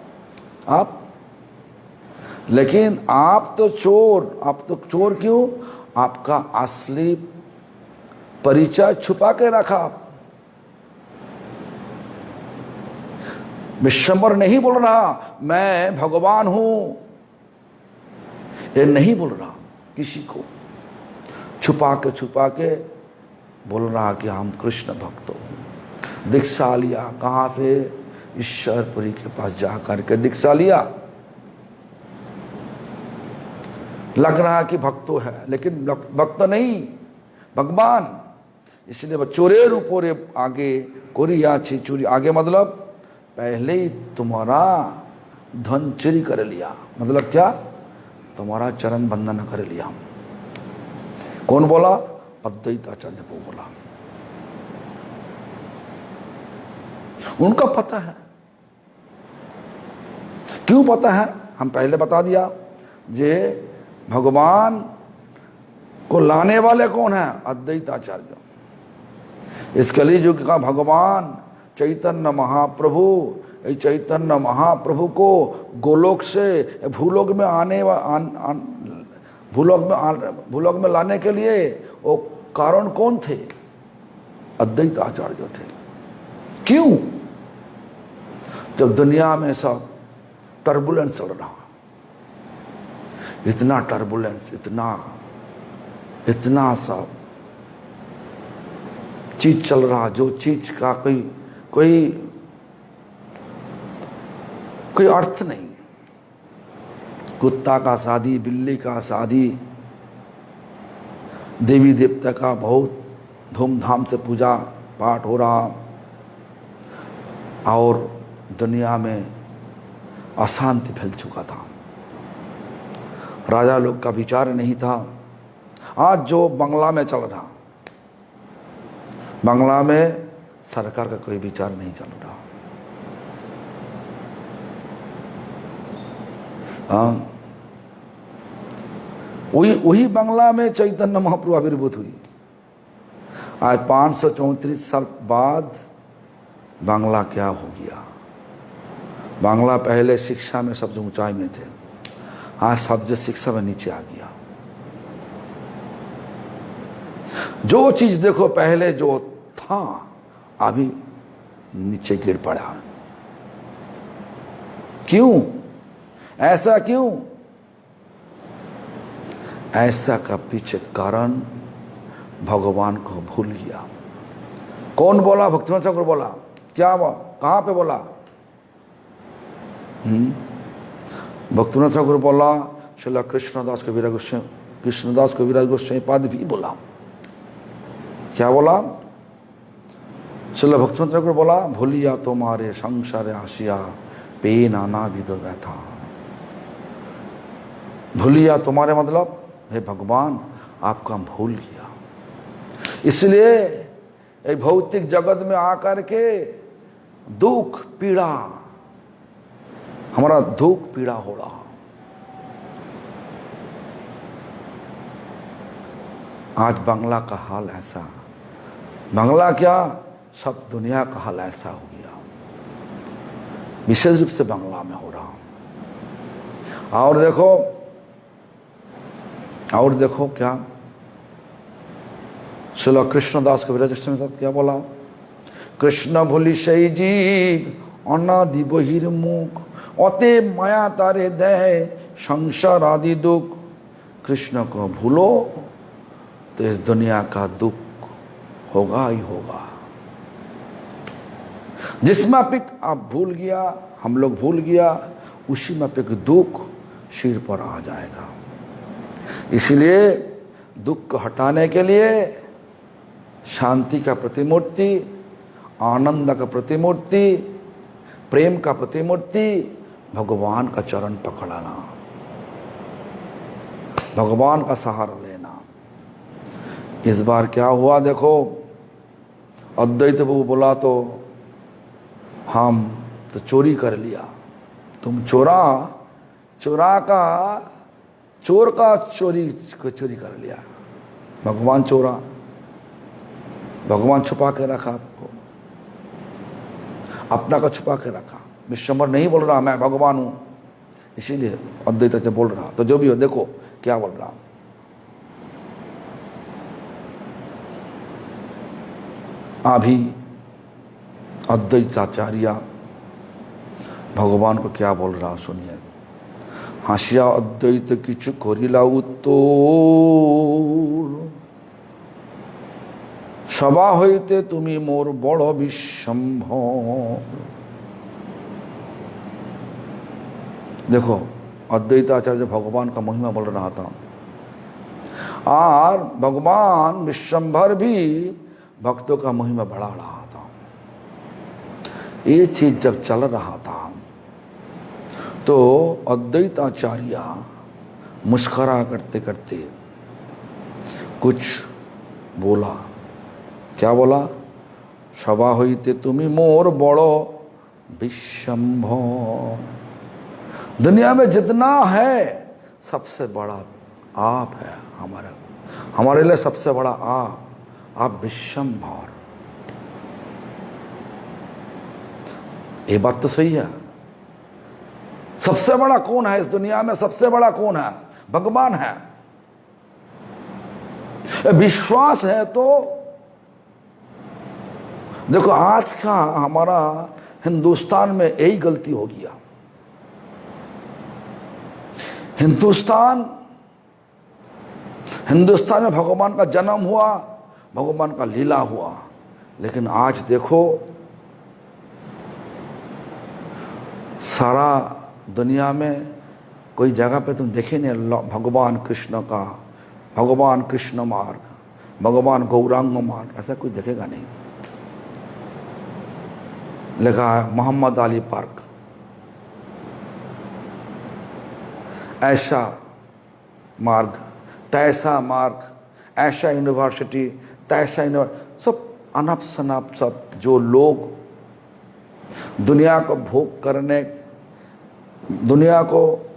आप, लेकिन आप तो चोर क्यों? आपका असली परिचय छुपा के रखा। विश्वम्बर नहीं बोल रहा मैं भगवान हूं, ये नहीं बोल रहा, किसी को छुपा के बोल रहा कि हम कृष्ण भक्त हूं। दीक्षा लिया, कहां पे? ईश्वरपुरी के पास जा करके दीक्षा लिया। लग रहा कि भक्तो है, लेकिन भक्त नहीं, भगवान। इसलिए चोरेर ऊपर आगे कोरिया छी चोरी, आगे मतलब पहले ही तुम्हारा धन चोरी कर लिया, मतलब क्या, तुम्हारा चरण बंधन कर लिया। कौन बोला? अद्वैत आचार्य को बोला। उनका पता है। क्यों पता है? हम पहले बता दिया, जे भगवान को लाने वाले कौन है? अद्वैत आचार्य। इस कलियुग का भगवान चैतन्य महाप्रभु, चैतन्य महाप्रभु को गोलोक से भूलोक में भूलोक में लाने के लिए वो कारण कौन थे? अद्वैत आचार्य थे। क्यों? जब दुनिया में सब टर्बुलेंस चल रहा, इतना टर्बुलेंस, इतना सब चीज चल रहा, जो चीज का कोई अर्थ नहीं। कुत्ता का शादी, बिल्ली का शादी, देवी देवता का बहुत धूमधाम से पूजा पाठ हो रहा, और दुनिया में अशांति फैल चुका था। राजा लोग का विचार नहीं था। आज जो बंगला में चल रहा, बंगला में सरकार का कोई विचार नहीं चल रहा। वही बंगला में चैतन्य महाप्रभु आविर्भूत हुई। आज 534 साल बाद बांग्ला क्या हो गया? बांग्ला पहले शिक्षा में सबसे ऊंचाई में थे, आज सबसे शिक्षा में नीचे आ गया। जो चीज देखो पहले जो था अभी नीचे गिर पड़ा। क्यों? ऐसा क्यों? ऐसा का पीछे कारण भगवान को भूल गया। कौन बोला? भक्तिवंत ठाकुर बोला। क्या कहाँ पे बोला? भक्तिवंत ठाकुर बोला, श्रील कृष्णदास कविराज गोस्वामी पाद भी बोला। क्या बोला? श्रील भक्तिवंत ठाकुर बोला, भूलिया तुम्हारे संसार आसिया पे नाना विधो व्यथा। भूलिया तुम्हारे मतलब हे भगवान आपका हम भूल गया, इसलिए एक भौतिक जगत में आकर के दुख पीड़ा, हमारा दुख पीड़ा हो रहा। आज बांग्ला का हाल ऐसा, बांग्ला क्या सब दुनिया का हाल ऐसा हो गया, विशेष रूप से बांग्ला में हो रहा। और देखो क्या श्रील कृष्णदास कविराज गोस्वामी क्या बोला? कृष्ण भूलि সেই जीव अनादि बहिर्मुख, अतएव माया तारे दे संसार आदि दुख। कृष्ण को भूलो तो इस दुनिया का दुख होगा ही होगा। जिस मापिक आप भूल गया, हम लोग भूल गया, उसी मापिक दुख सिर पर आ जाएगा। इसीलिए दुख को हटाने के लिए शांति का प्रतिमूर्ति, आनंद का प्रतिमूर्ति, प्रेम का प्रतिमूर्ति भगवान का चरण पकड़ना, भगवान का सहारा लेना। इस बार क्या हुआ देखो, अद्वैत प्रभु बोला तो हम तो चोरी कर लिया, तुम चोर का चोरी कर लिया। भगवान चोरा, भगवान छुपा के रखा आपको, अपना का छुपा के रखा। विश्वम्भर नहीं बोल रहा मैं भगवान हूं, इसीलिए अद्वैत से बोल रहा। तो जो भी हो देखो क्या बोल रहा। अभी अद्वैताचार्य भगवान को क्या बोल रहा सुनिए। हासिया अद्वैत किछु करिला उत्तोर, सभा हईते तुमी मोर बड़ विश्वम्भर। देखो अद्वैताचार्य भगवान का महिमा बोल रहा था, और भगवान विश्वम्भर भी भक्तों का महिमा बढ़ा रहा था। ये चीज जब चल रहा था तो अद्वैत आचार्य मुस्करा करते करते कुछ बोला। क्या बोला? सभा होइते तुम्हें मोर बड़ो विश्वम्भर। दुनिया में जितना है सबसे बड़ा आप है। हमारे लिए सबसे बड़ा आप विश्वम्भर। ये बात तो सही है। सबसे बड़ा कौन है इस दुनिया में? सबसे बड़ा कौन है? भगवान है। विश्वास है तो देखो, आज का हमारा हिंदुस्तान में यही गलती हो गया। हिंदुस्तान में भगवान का जन्म हुआ, भगवान का लीला हुआ, लेकिन आज देखो सारा दुनिया में कोई जगह पे तुम देखे नहीं भगवान कृष्ण का, भगवान कृष्ण मार्ग, भगवान गौरांग मार्ग, ऐसा कुछ देखेगा नहीं। लिखा है मोहम्मद अली पार्क, ऐसा मार्ग, तैसा मार्ग, ऐसा यूनिवर्सिटी, तैसा यूनिवर्सिटी, सब अनप शनप सब जो लोग दुनिया को भोग करने, दुनिया को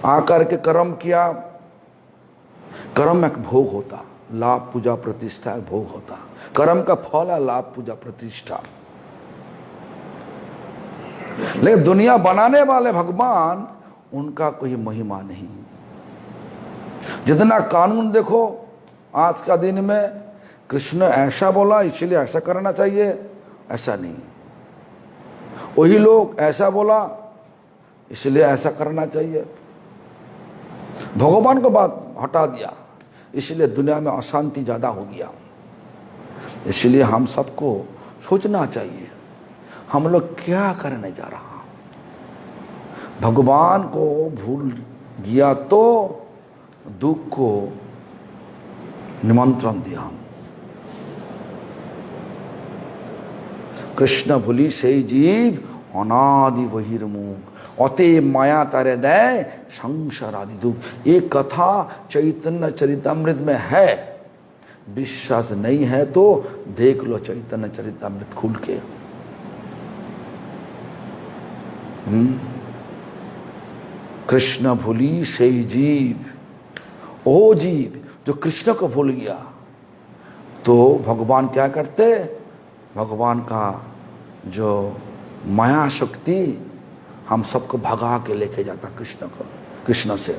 आकर के कर्म किया। कर्म एक भोग होता, लाभ पूजा प्रतिष्ठा एक भोग होता। कर्म का फल है लाभ पूजा प्रतिष्ठा। लेकिन दुनिया बनाने वाले भगवान, उनका कोई महिमा नहीं। जितना कानून देखो आज का दिन में, कृष्ण ऐसा बोला इसलिए ऐसा करना चाहिए, ऐसा नहीं। वही लोग ऐसा बोला इसलिए ऐसा करना चाहिए। भगवान को बात हटा दिया, इसलिए दुनिया में अशांति ज़्यादा हो गया। इसलिए हम सबको सोचना चाहिए हम लोग क्या करने जा रहा। भगवान को भूल गया तो दुख को निमंत्रण दिया। कृष्ण भूली से जीव अनादि बहिर्मुख, अते माया तारे दे संसार आदि दुख। ये कथा चैतन्य चरितामृत में है। विश्वास नहीं है तो देख लो चैतन्य चरितामृत खुल के। कृष्ण भूली से जीव, ओ जीव जो कृष्ण को भूल गया तो भगवान क्या करते? भगवान का जो माया शक्ति हम सबको भगा के लेके जाता कृष्ण से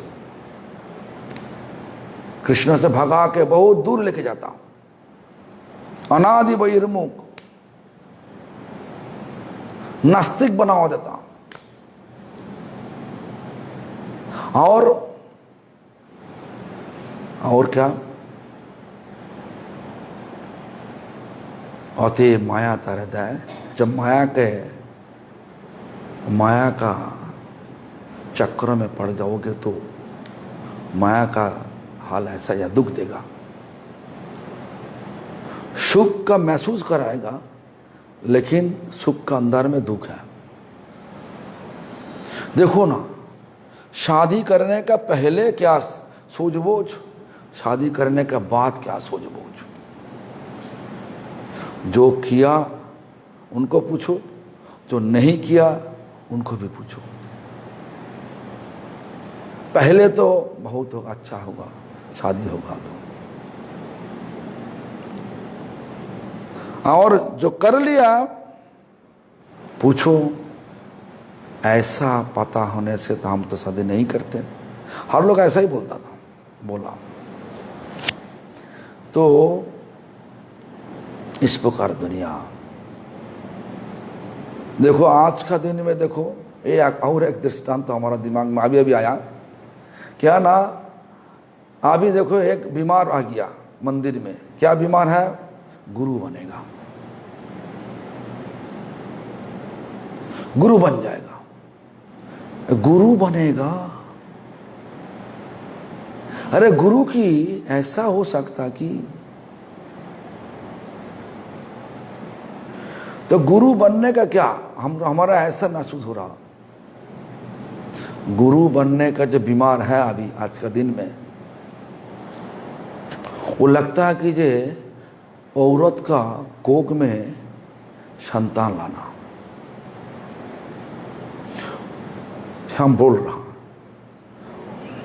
भगा के बहुत दूर लेके जाता। अनादि बहिर्मुख, नास्तिक बना देता। और क्या? अति माया तरह है। जब माया का चक्र में पड़ जाओगे तो माया का हाल ऐसा या दुख देगा। सुख का महसूस कराएगा, लेकिन सुख का अंदर में दुख है। देखो ना, शादी करने का पहले क्या सूझबूझ, शादी करने के बाद क्या सूझबूझ। जो किया उनको पूछो, जो नहीं किया उनको भी पूछो। पहले तो बहुत अच्छा होगा, शादी होगा तो। और जो कर लिया पूछो, ऐसा पता होने से तो हम तो शादी नहीं करते। हर लोग ऐसा ही बोला। तो इस प्रकार दुनिया देखो। आज का दिन में देखो, और एक दृष्टांत तो हमारा दिमाग में अभी आया। क्या ना, अभी देखो एक बीमार आ गया मंदिर में। क्या बीमार है? गुरु बनेगा, गुरु बन जाएगा। गुरु बनेगा, अरे गुरु की ऐसा हो सकता कि तो गुरु बनने का क्या, हमारा ऐसा महसूस हो रहा, गुरु बनने का जो बीमार है अभी आज का दिन में, वो लगता है कि जे औरत का कोख में संतान लाना। हम बोल रहा,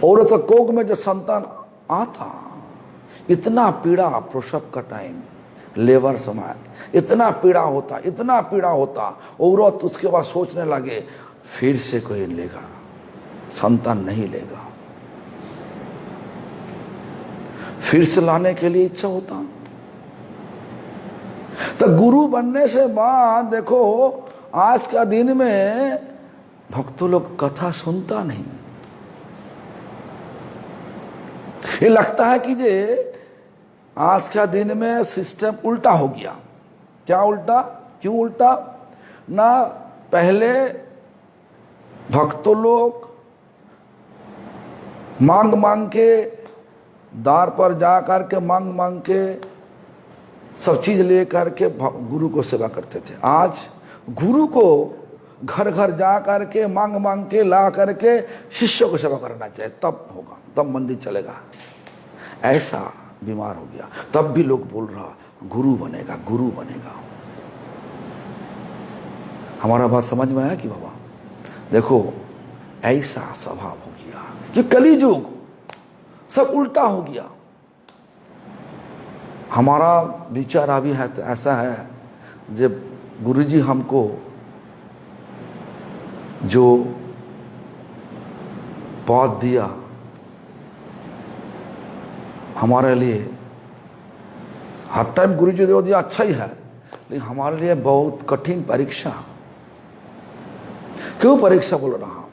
औरत का कोख में जो संतान आता, इतना पीड़ा प्रसव का टाइम, लेबर समय, इतना पीड़ा होता, इतना पीड़ा होता। औरत उसके बाद सोचने लगे फिर से कोई लेगा, संतान नहीं लेगा, फिर से लाने के लिए इच्छा होता। तो गुरु बनने से बाद देखो आज का दिन में भक्तों लोग कथा सुनता नहीं। ये लगता है कि जे आज का दिन में सिस्टम उल्टा हो गया। क्या उल्टा, क्यों उल्टा? ना पहले भक्तों लोग मांग मांग के द्वार पर जा करके मांग मांग के सब चीज ले करके गुरु को सेवा करते थे। आज गुरु को घर घर जा करके मांग मांग के ला करके शिष्यों को सेवा करना चाहिए, तब होगा, तब मंदिर चलेगा। ऐसा बीमार हो गया। तब भी लोग बोल रहा गुरु बनेगा, गुरु बनेगा। हमारा बात समझ में आया कि बाबा देखो ऐसा स्वभाव हो गया कि कली युग सब उल्टा हो गया। हमारा विचार अभी है तो ऐसा है, जब गुरुजी हमको जो पद दिया हमारे लिए, हर टाइम गुरुजी दे दिया अच्छा ही है, लेकिन हमारे लिए बहुत कठिन परीक्षा। क्यों परीक्षा बोल रहा हूं?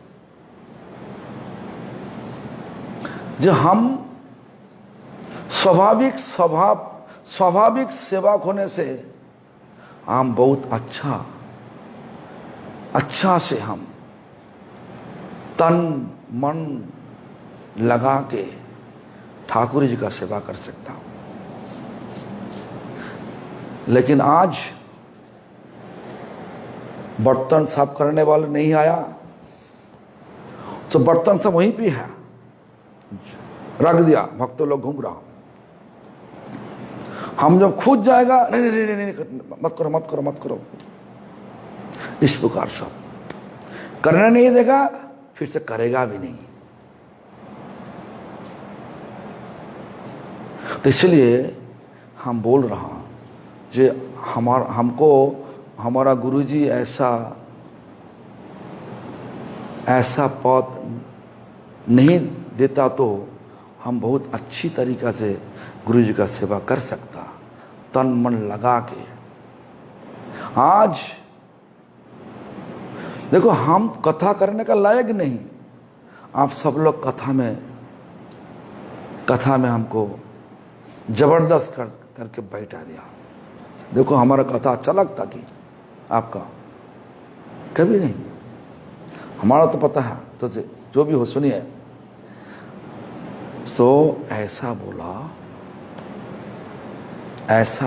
जो हम स्वाभाविक सेवक होने से हम बहुत अच्छा से हम तन मन लगा के ठाकुर जी का सेवा कर सकता हूं। लेकिन आज बर्तन साफ करने वाला नहीं आया तो बर्तन सब वहीं पे है, रख दिया, भक्तों लोग घूम रहा। हम जब खुद जाएगा नहीं नहीं नहीं नहीं मत करो मत करो मत करो, इस प्रकार सब करने नहीं देगा, फिर से करेगा भी नहीं। तो इसलिए हम बोल रहा जे हमको हमारा गुरुजी ऐसा पद नहीं देता तो हम बहुत अच्छी तरीक़ा से गुरुजी का सेवा कर सकता, तन मन लगा के। आज देखो हम कथा करने का लायक नहीं, आप सब लोग कथा में हमको जबरदस्त करके बैठा दिया। देखो हमारा कथा अच्छा लगता कि आपका? कभी नहीं। हमारा तो पता है, तो जो भी हो सुनिए। सो ऐसा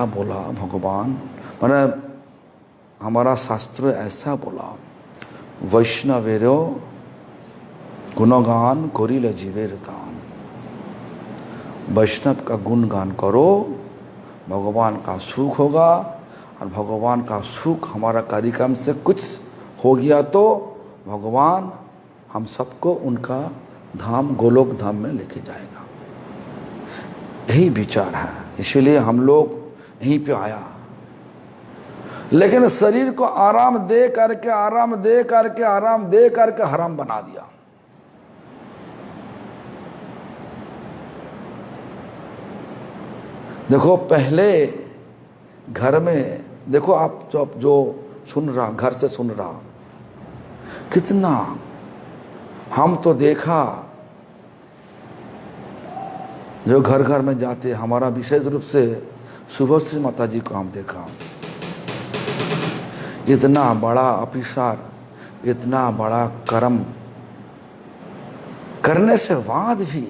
बोला भगवान, माने हमारा शास्त्र ऐसा बोला, वैष्णवेरो गुणगान करिले जीवेर दान। वैष्णव का गुणगान करो, भगवान का सुख होगा। और भगवान का सुख हमारा कार्यक्रम से कुछ हो गया तो भगवान हम सबको उनका धाम गोलोक धाम में लेके जाएगा। यही विचार है, इसीलिए हम लोग यहीं पे आया। लेकिन शरीर को आराम दे करके हराम बना दिया। देखो पहले घर में, देखो आप जो सुन रहा, घर से सुन रहा, कितना हम तो देखा जो घर घर में जाते, हमारा विशेष रूप से शुभश्री माता जी को हम देखा, इतना बड़ा अफिसर, इतना बड़ा कर्म करने से बाद भी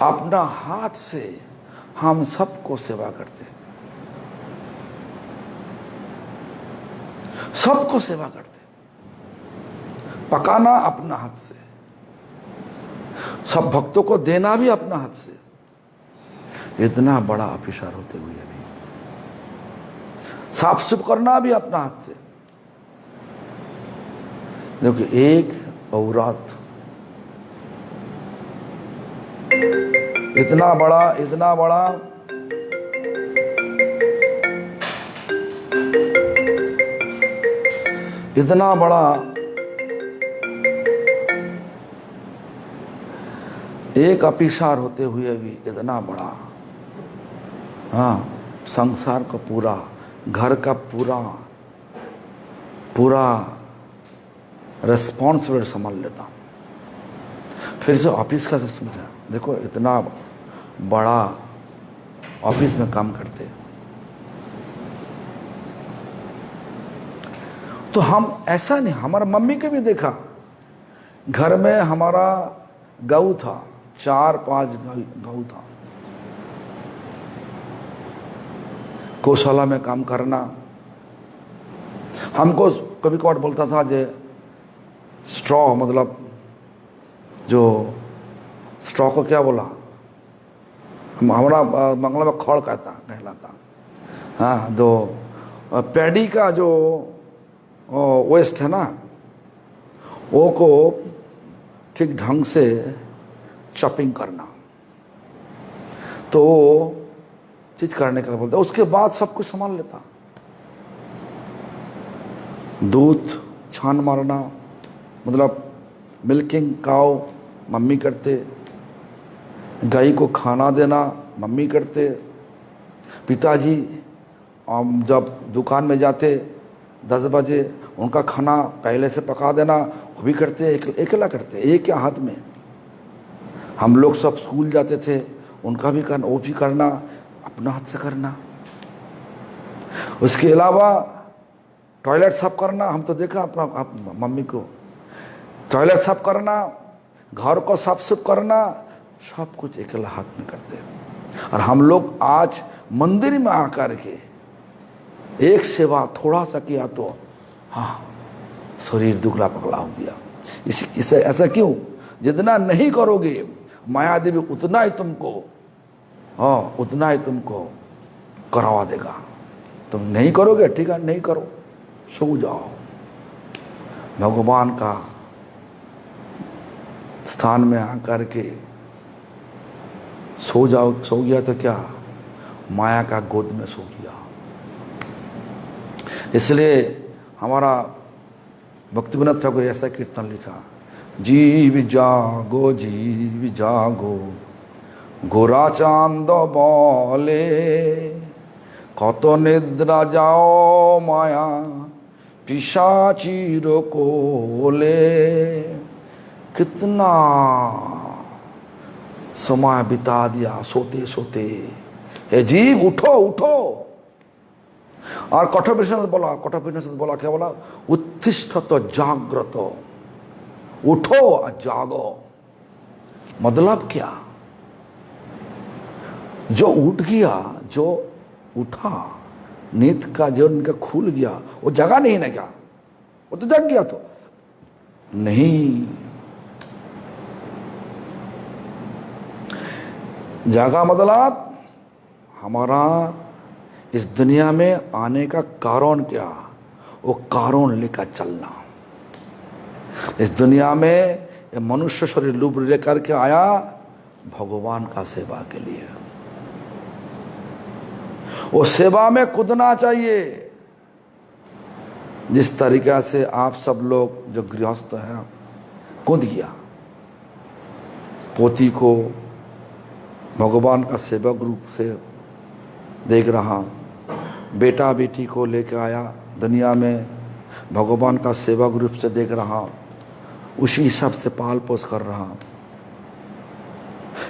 अपना हाथ से हम सबको सेवा करते। सबको सेवा करते, पकाना अपना हाथ से, सब भक्तों को देना भी अपना हाथ से। इतना बड़ा ऑफिसर होते हुए भी साफ सुफ करना भी अपना हाथ से। देखो एक औरत इतना बड़ा एक ऑफिसर होते हुए भी इतना बड़ा, हाँ, संसार का पूरा, घर का पूरा रेस्पॉन्सिबिलिटी संभाल लेता। फिर से ऑफिस का सब समझा। देखो इतना बड़ा ऑफिस में काम करते, तो हम ऐसा नहीं, हमारा मम्मी के भी देखा, घर में हमारा गऊ था, 4-5 गऊ था, गौशाला में काम करना। हमको कभी कभार बोलता था जे स्ट्रॉ, मतलब जो स्ट्रॉ को क्या बोला, हमारा बंगला में खड़ कहलाता, हाँ, तो पैडी का जो वेस्ट है ना, वो को ठीक ढंग से चॉपिंग करना, तो चीज करने के लिए बोलते। उसके बाद सब कुछ संभाल लेता। दूध छान मारना, मतलब मिल्किंग काउ मम्मी करते, गाय को खाना देना मम्मी करते, पिताजी जब दुकान में जाते 10 बजे उनका खाना पहले से पका देना वो भी करते, अकेला करते, एक के हाथ में। हम लोग सब स्कूल जाते थे, उनका भी करना, वो भी करना अपना हाथ से करना। उसके अलावा टॉयलेट साफ करना, हम तो देखा अपना मम्मी को, टॉयलेट साफ करना, घर को साफ सुफ करना, सब कुछ अकेला हाथ में करते। और हम लोग आज मंदिर में आकर के एक सेवा थोड़ा सा किया तो हाँ शरीर दुबला पगला हो गया। इसे ऐसा क्यों? जितना नहीं करोगे माया देवी उतना ही तुमको, हाँ, उतना ही तुमको करवा देगा। तुम नहीं करोगे, ठीक है, नहीं करो, सो जाओ। भगवान का स्थान में आकर के सो जाओ, सो गया तो क्या, माया का गोद में सो गया। इसलिए हमारा भक्तिविनोद ठाकुर ऐसा कीर्तन लिखा, जीव जागो गोरा चांद बोले, कत निद्रा जाओ माया पिशाचीर कोले। कितना समय बिता दिया सोते सोते। हे जीव उठो उठो। और कठोपनिषद बोला क्या बोला? उत्तिष्ठत जाग्रत, उठो और जागो। मतलब क्या? जो उठ गया, जो उठा, नींद का जो उनका खुल गया, वो जगा नहीं ना क्या? वो तो जग गया तो नहीं। जागा मतलब हमारा इस दुनिया में आने का कारण क्या? वो कारण लेकर चलना। इस दुनिया में मनुष्य शरीर रूप लेकर के आया भगवान का सेवा के लिए। वो सेवा में कूदना चाहिए। जिस तरीका से आप सब लोग जो गृहस्थ हैं कूद गया, पोती को भगवान का सेवक रूप से देख रहा, बेटा बेटी को लेकर आया दुनिया में भगवान का सेवक रूप से देख रहा, उसी हिसाब से पाल पोस कर रहा।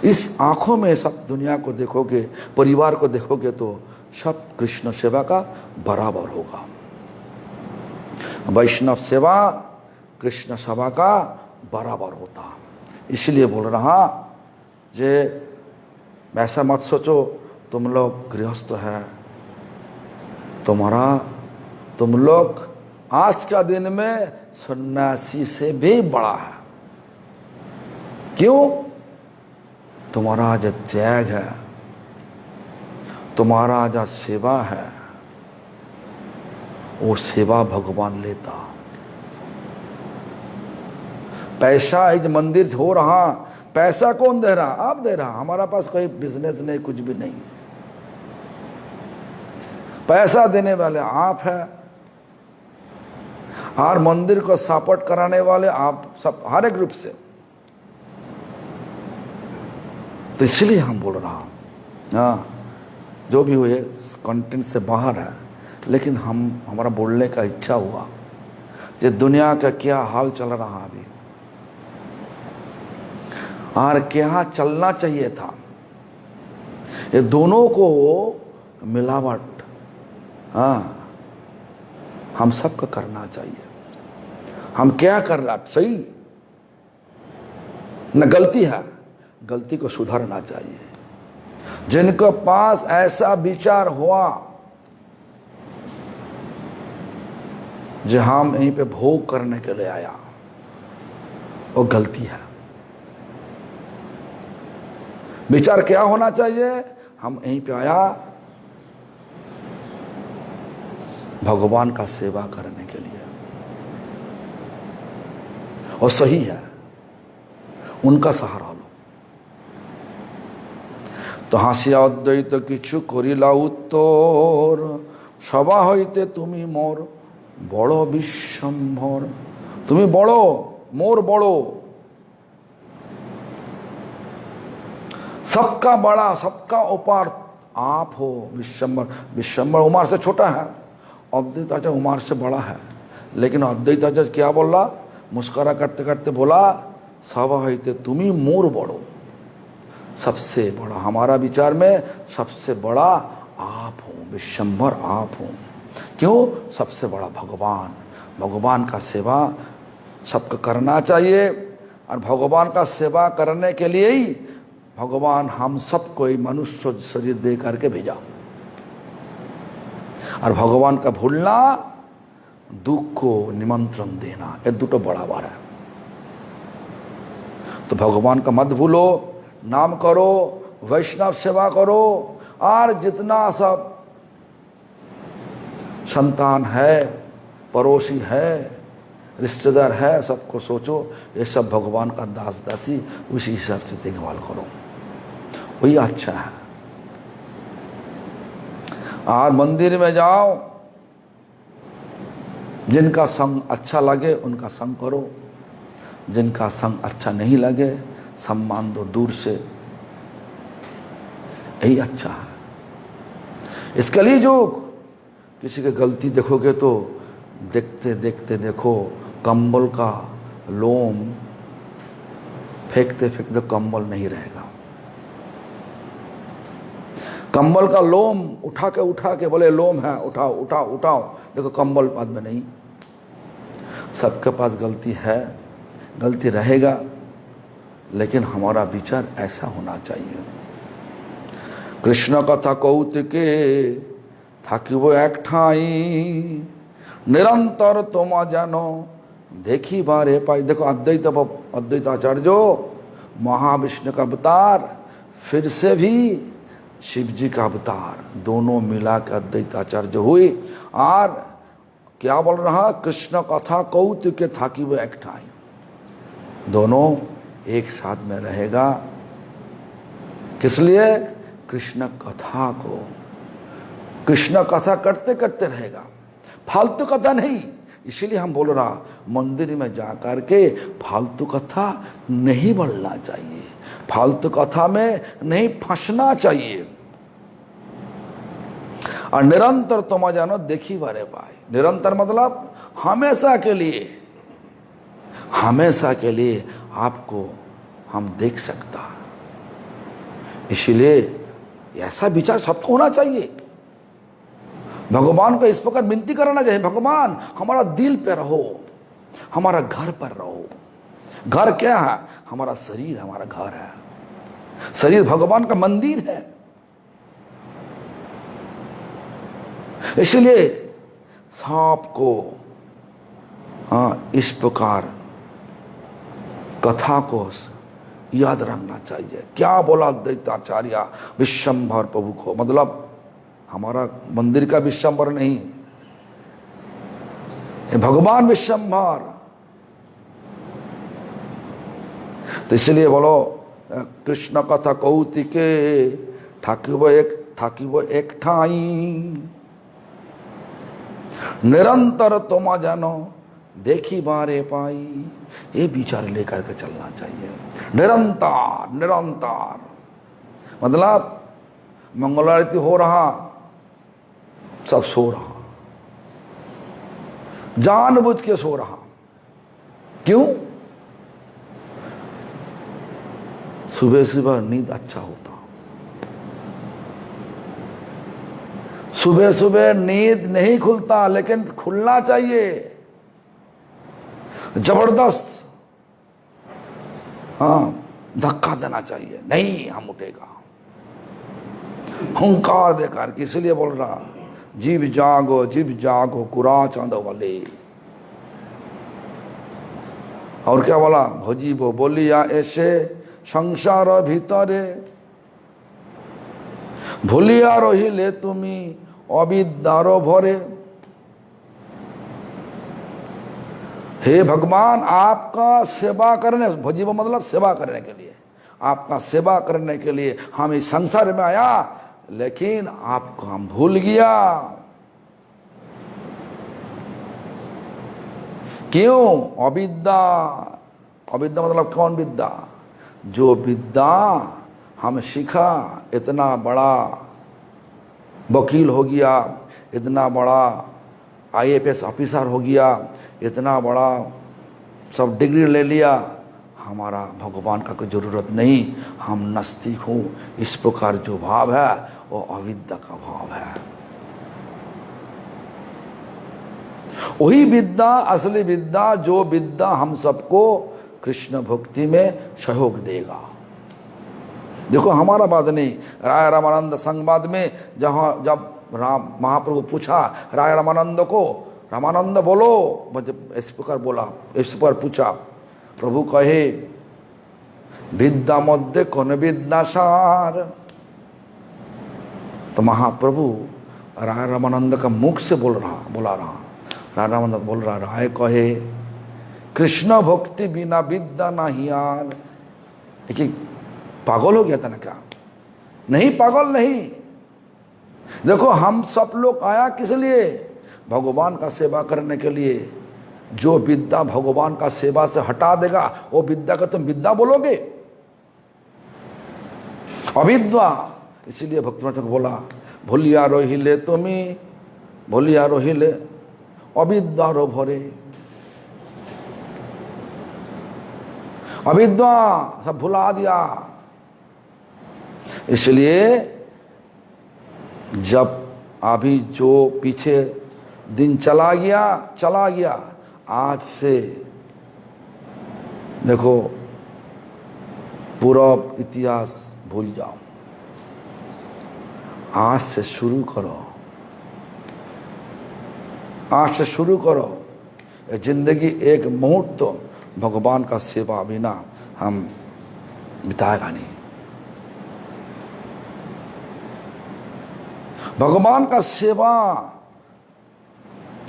इस आंखों में सब दुनिया को देखोगे, परिवार को देखोगे तो सब कृष्ण सेवा का बराबर होगा। वैष्णव सेवा कृष्ण सेवा का बराबर होता। इसलिए बोल रहा जे ऐसा मत सोचो तुम लोग गृहस्थ है, तुम लोग आज का दिन में सन्यासी से भी बड़ा है। क्यों? तुम्हारा जो त्याग है, तुम्हारा जो सेवा है, वो सेवा भगवान लेता। पैसा एक मंदिर हो रहा, पैसा कौन दे रहा? आप दे रहा। हमारा पास कोई बिजनेस नहीं, कुछ भी नहीं। पैसा देने वाले आप हैं, और मंदिर को सपोर्ट कराने वाले आप सब, हर एक रूप से। तो इसलिए हम बोल रहा हूं, हाँ, जो भी हुए कंटेंट से बाहर है, लेकिन हमारा बोलने का इच्छा हुआ कि दुनिया का क्या हाल चल रहा अभी, और क्या चलना चाहिए था। ये दोनों को मिलावट, हाँ, हम सबको करना चाहिए। हम क्या कर रहा सही न गलती है, गलती को सुधारना चाहिए। जिनके पास ऐसा विचार हुआ जो हम यहीं पे भोग करने के लिए आया, वो गलती है। विचार क्या होना चाहिए? हम यहीं पे आया भगवान का सेवा करने के लिए, और सही है, उनका सहारा लो। तो हासिया अद्वैत किछु करिला उत्तर, सभा हईते तुमी मोर बड़ो विश्वम्भर। तुमी बड़ो, मोर बड़ो, सबका बड़ा, सबका उपार आप हो। विश्वम्भर, विश्वम्भर उमर से छोटा है, अद्वैत आचार्य उमर से बड़ा है। लेकिन अद्वैत आचार्य क्या बोला? मुस्कुरा करते करते बोला, सभा हईते तुमी मोर बड़ो, सबसे बड़ा, हमारा विचार में सबसे बड़ा आप हो, विश्वम्भर आप हो। क्यों? सबसे बड़ा भगवान। भगवान का सेवा सबको करना चाहिए, और भगवान का सेवा करने के लिए ही भगवान हम सबको मनुष्य शरीर दे करके भेजा। और भगवान का भूलना, दुख को निमंत्रण देना, ये दुटो बड़ा बार है। तो भगवान का मत भूलो, नाम करो, वैष्णव सेवा करो, और जितना सब संतान है, पड़ोसी है, रिश्तेदार है, सबको सोचो ये सब भगवान का दास दासी, उसी हिसाब से देखभाल करो, वही अच्छा है। और मंदिर में जाओ, जिनका संग अच्छा लगे उनका संग करो, जिनका संग अच्छा नहीं लगे सम्मान दो दूर से, यही अच्छा है। इसके लिए जो किसी की गलती देखोगे तो देखते देखते देखो, कंबल का लोम फेंकते फेंकते तो कंबल नहीं रहेगा। कंबल का लोम उठा के बोले लोम है, उठाओ उठाओ उठाओ, देखो कंबल बाद में नहीं। सबके पास गलती है, गलती रहेगा, लेकिन हमारा विचार ऐसा होना चाहिए। कृष्ण कथा कौतिके থাকিব এক ঠাই, निरंतर তোমা जानो देखी बारे पाई। देखो अद्वैत आचार्य महाविष्णु का अवतार, फिर से भी शिव जी का अवतार, दोनों मिला के अद्वैत आचार्य हुई। और क्या बोल रहा? कृष्ण कथा कौतिके থাকিব एक ठाई, दोनों एक साथ में रहेगा। किस लिए? कृष्ण कथा को, कृष्ण कथा करते करते रहेगा, फालतू कथा नहीं। इसीलिए हम बोल रहा, मंदिर में जाकर के फालतू कथा नहीं बोलना चाहिए, फालतू कथा में नहीं फंसना चाहिए। और निरंतर तुम जानो देखी बारे पाए, निरंतर मतलब हमेशा के लिए, हमेशा के लिए आपको हम देख सकता। इसीलिए ऐसा विचार सबको होना चाहिए। भगवान को इस प्रकार विनती करना चाहिए, भगवान हमारा दिल पे रहो, हमारा घर पर रहो। घर क्या है? हमारा शरीर हमारा घर है, शरीर भगवान का मंदिर है। इसलिए सांप को हाँ, इस प्रकार कथा को याद रखना चाहिए। क्या बोला दैत्याचार्य विश्वम्भर प्रभु को, मतलब हमारा मंदिर का विश्वम्भर नहीं, भगवान विश्वम्भर। तो इसलिए बोलो कृष्ण कथा कौतिके থাকিব এক ঠাই, निरंतर तुम जानो देखी बारे पाई। ये विचार लेकर के चलना चाहिए, निरंतर निरंतर। मतलब मंगल आरती हो रहा, सब सो रहा, जानबूझ के सो रहा। क्यों? सुबह सुबह नींद अच्छा होता, सुबह सुबह नींद नहीं खुलता, लेकिन खुलना चाहिए जबरदस्त। हाँ, धक्का देना चाहिए, नहीं हम उठेगा, हुंकार देकर। इसलिए बोल रहा जीव जागो कुरा चांद वाले। और क्या बोला? भजीबो बोलिया ऐसे संसार भीतरे, भूलिया रहिले तुमी अविद्यार भरे। हे भगवान, आपका सेवा करने, भजीबो मतलब सेवा करने के लिए, आपका सेवा करने के लिए हम इस संसार में आया, लेकिन आपको हम भूल गया। क्यों? अविद्या। अविद्या मतलब कौन विद्या? जो विद्या हम सीखा, इतना बड़ा वकील हो गया, इतना बड़ा IAS ऑफिसर हो गया, इतना बड़ा सब डिग्री ले लिया, हमारा भगवान का कोई ज़रूरत नहीं, हम नास्तिक हूँ, इस प्रकार जो भाव है वो अविद्या का भाव है। वही विद्या असली विद्या, जो विद्या हम सबको कृष्ण भक्ति में सहयोग देगा। देखो हमारा बात नहीं, राय रामानंद संवाद में जब राम महाप्रभु पूछा राय रामानंद को, रामानंद बोलो, मतलब इस प्रकार बोला, इस प्रकार पूछा, प्रभु कहे विद्या मध्य कौन विद्या सार। तो महाप्रभु राय रामानंद का मुख से बोला रहा, राय रामानंद बोल रहा, राय कहे कृष्ण भक्ति बिना विद्या नहीं यार। देखिए पागल हो गया था ना क्या? नहीं, पागल नहीं। देखो हम सब लोग आया किस लिए? भगवान का सेवा करने के लिए। जो विद्या भगवान का सेवा से हटा देगा, वो विद्या का तुम विद्या बोलोगे? अविद्या। इसीलिए भक्तिमार्ग बोला भूलिया रोहिले तुम्हें, भूलिया रोहिले अविद्या रो भरे। अविद्या सब भुला दिया। इसलिए जब अभी जो पीछे दिन चला गया, आज से देखो पूरा इतिहास भूल जाओ, आज से शुरू करो, आज से शुरू करो। जिंदगी एक मुहूर्त तो भगवान का सेवा बिना हम बिताएगा नहीं। भगवान का सेवा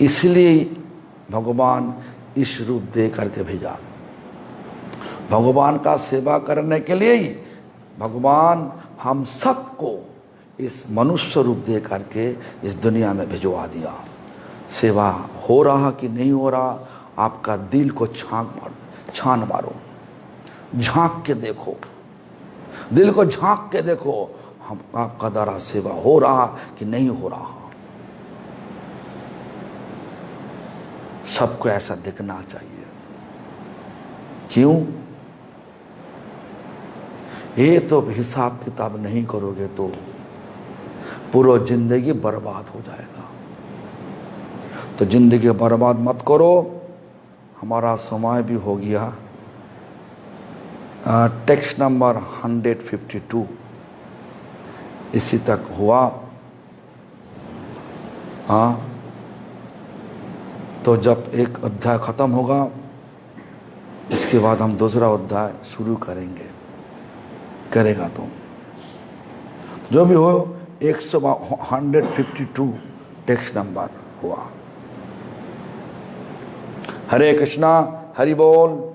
इसलिए भगवान इस रूप दे करके भेजा। भगवान का सेवा करने के लिए ही भगवान हम सबको इस मनुष्य रूप दे करके इस दुनिया में भिजवा दिया। सेवा हो रहा कि नहीं हो रहा, आपका दिल को छान मारो, झांक के देखो, दिल को झांक के देखो, हम आपका द्वारा सेवा हो रहा कि नहीं हो रहा। सबको ऐसा दिखना चाहिए। क्यों? ये तो हिसाब किताब नहीं करोगे तो पूरा जिंदगी बर्बाद हो जाएगा। तो जिंदगी बर्बाद मत करो। हमारा समय भी हो गया। टेक्स्ट नंबर 152 इसी तक हुआ। हाँ, तो जब एक अध्याय ख़त्म होगा, इसके बाद हम दूसरा अध्याय शुरू करेंगे। करेगा तुम जो भी हो 152 टेक्स्ट नंबर हुआ। हरे कृष्णा, हरि बोल।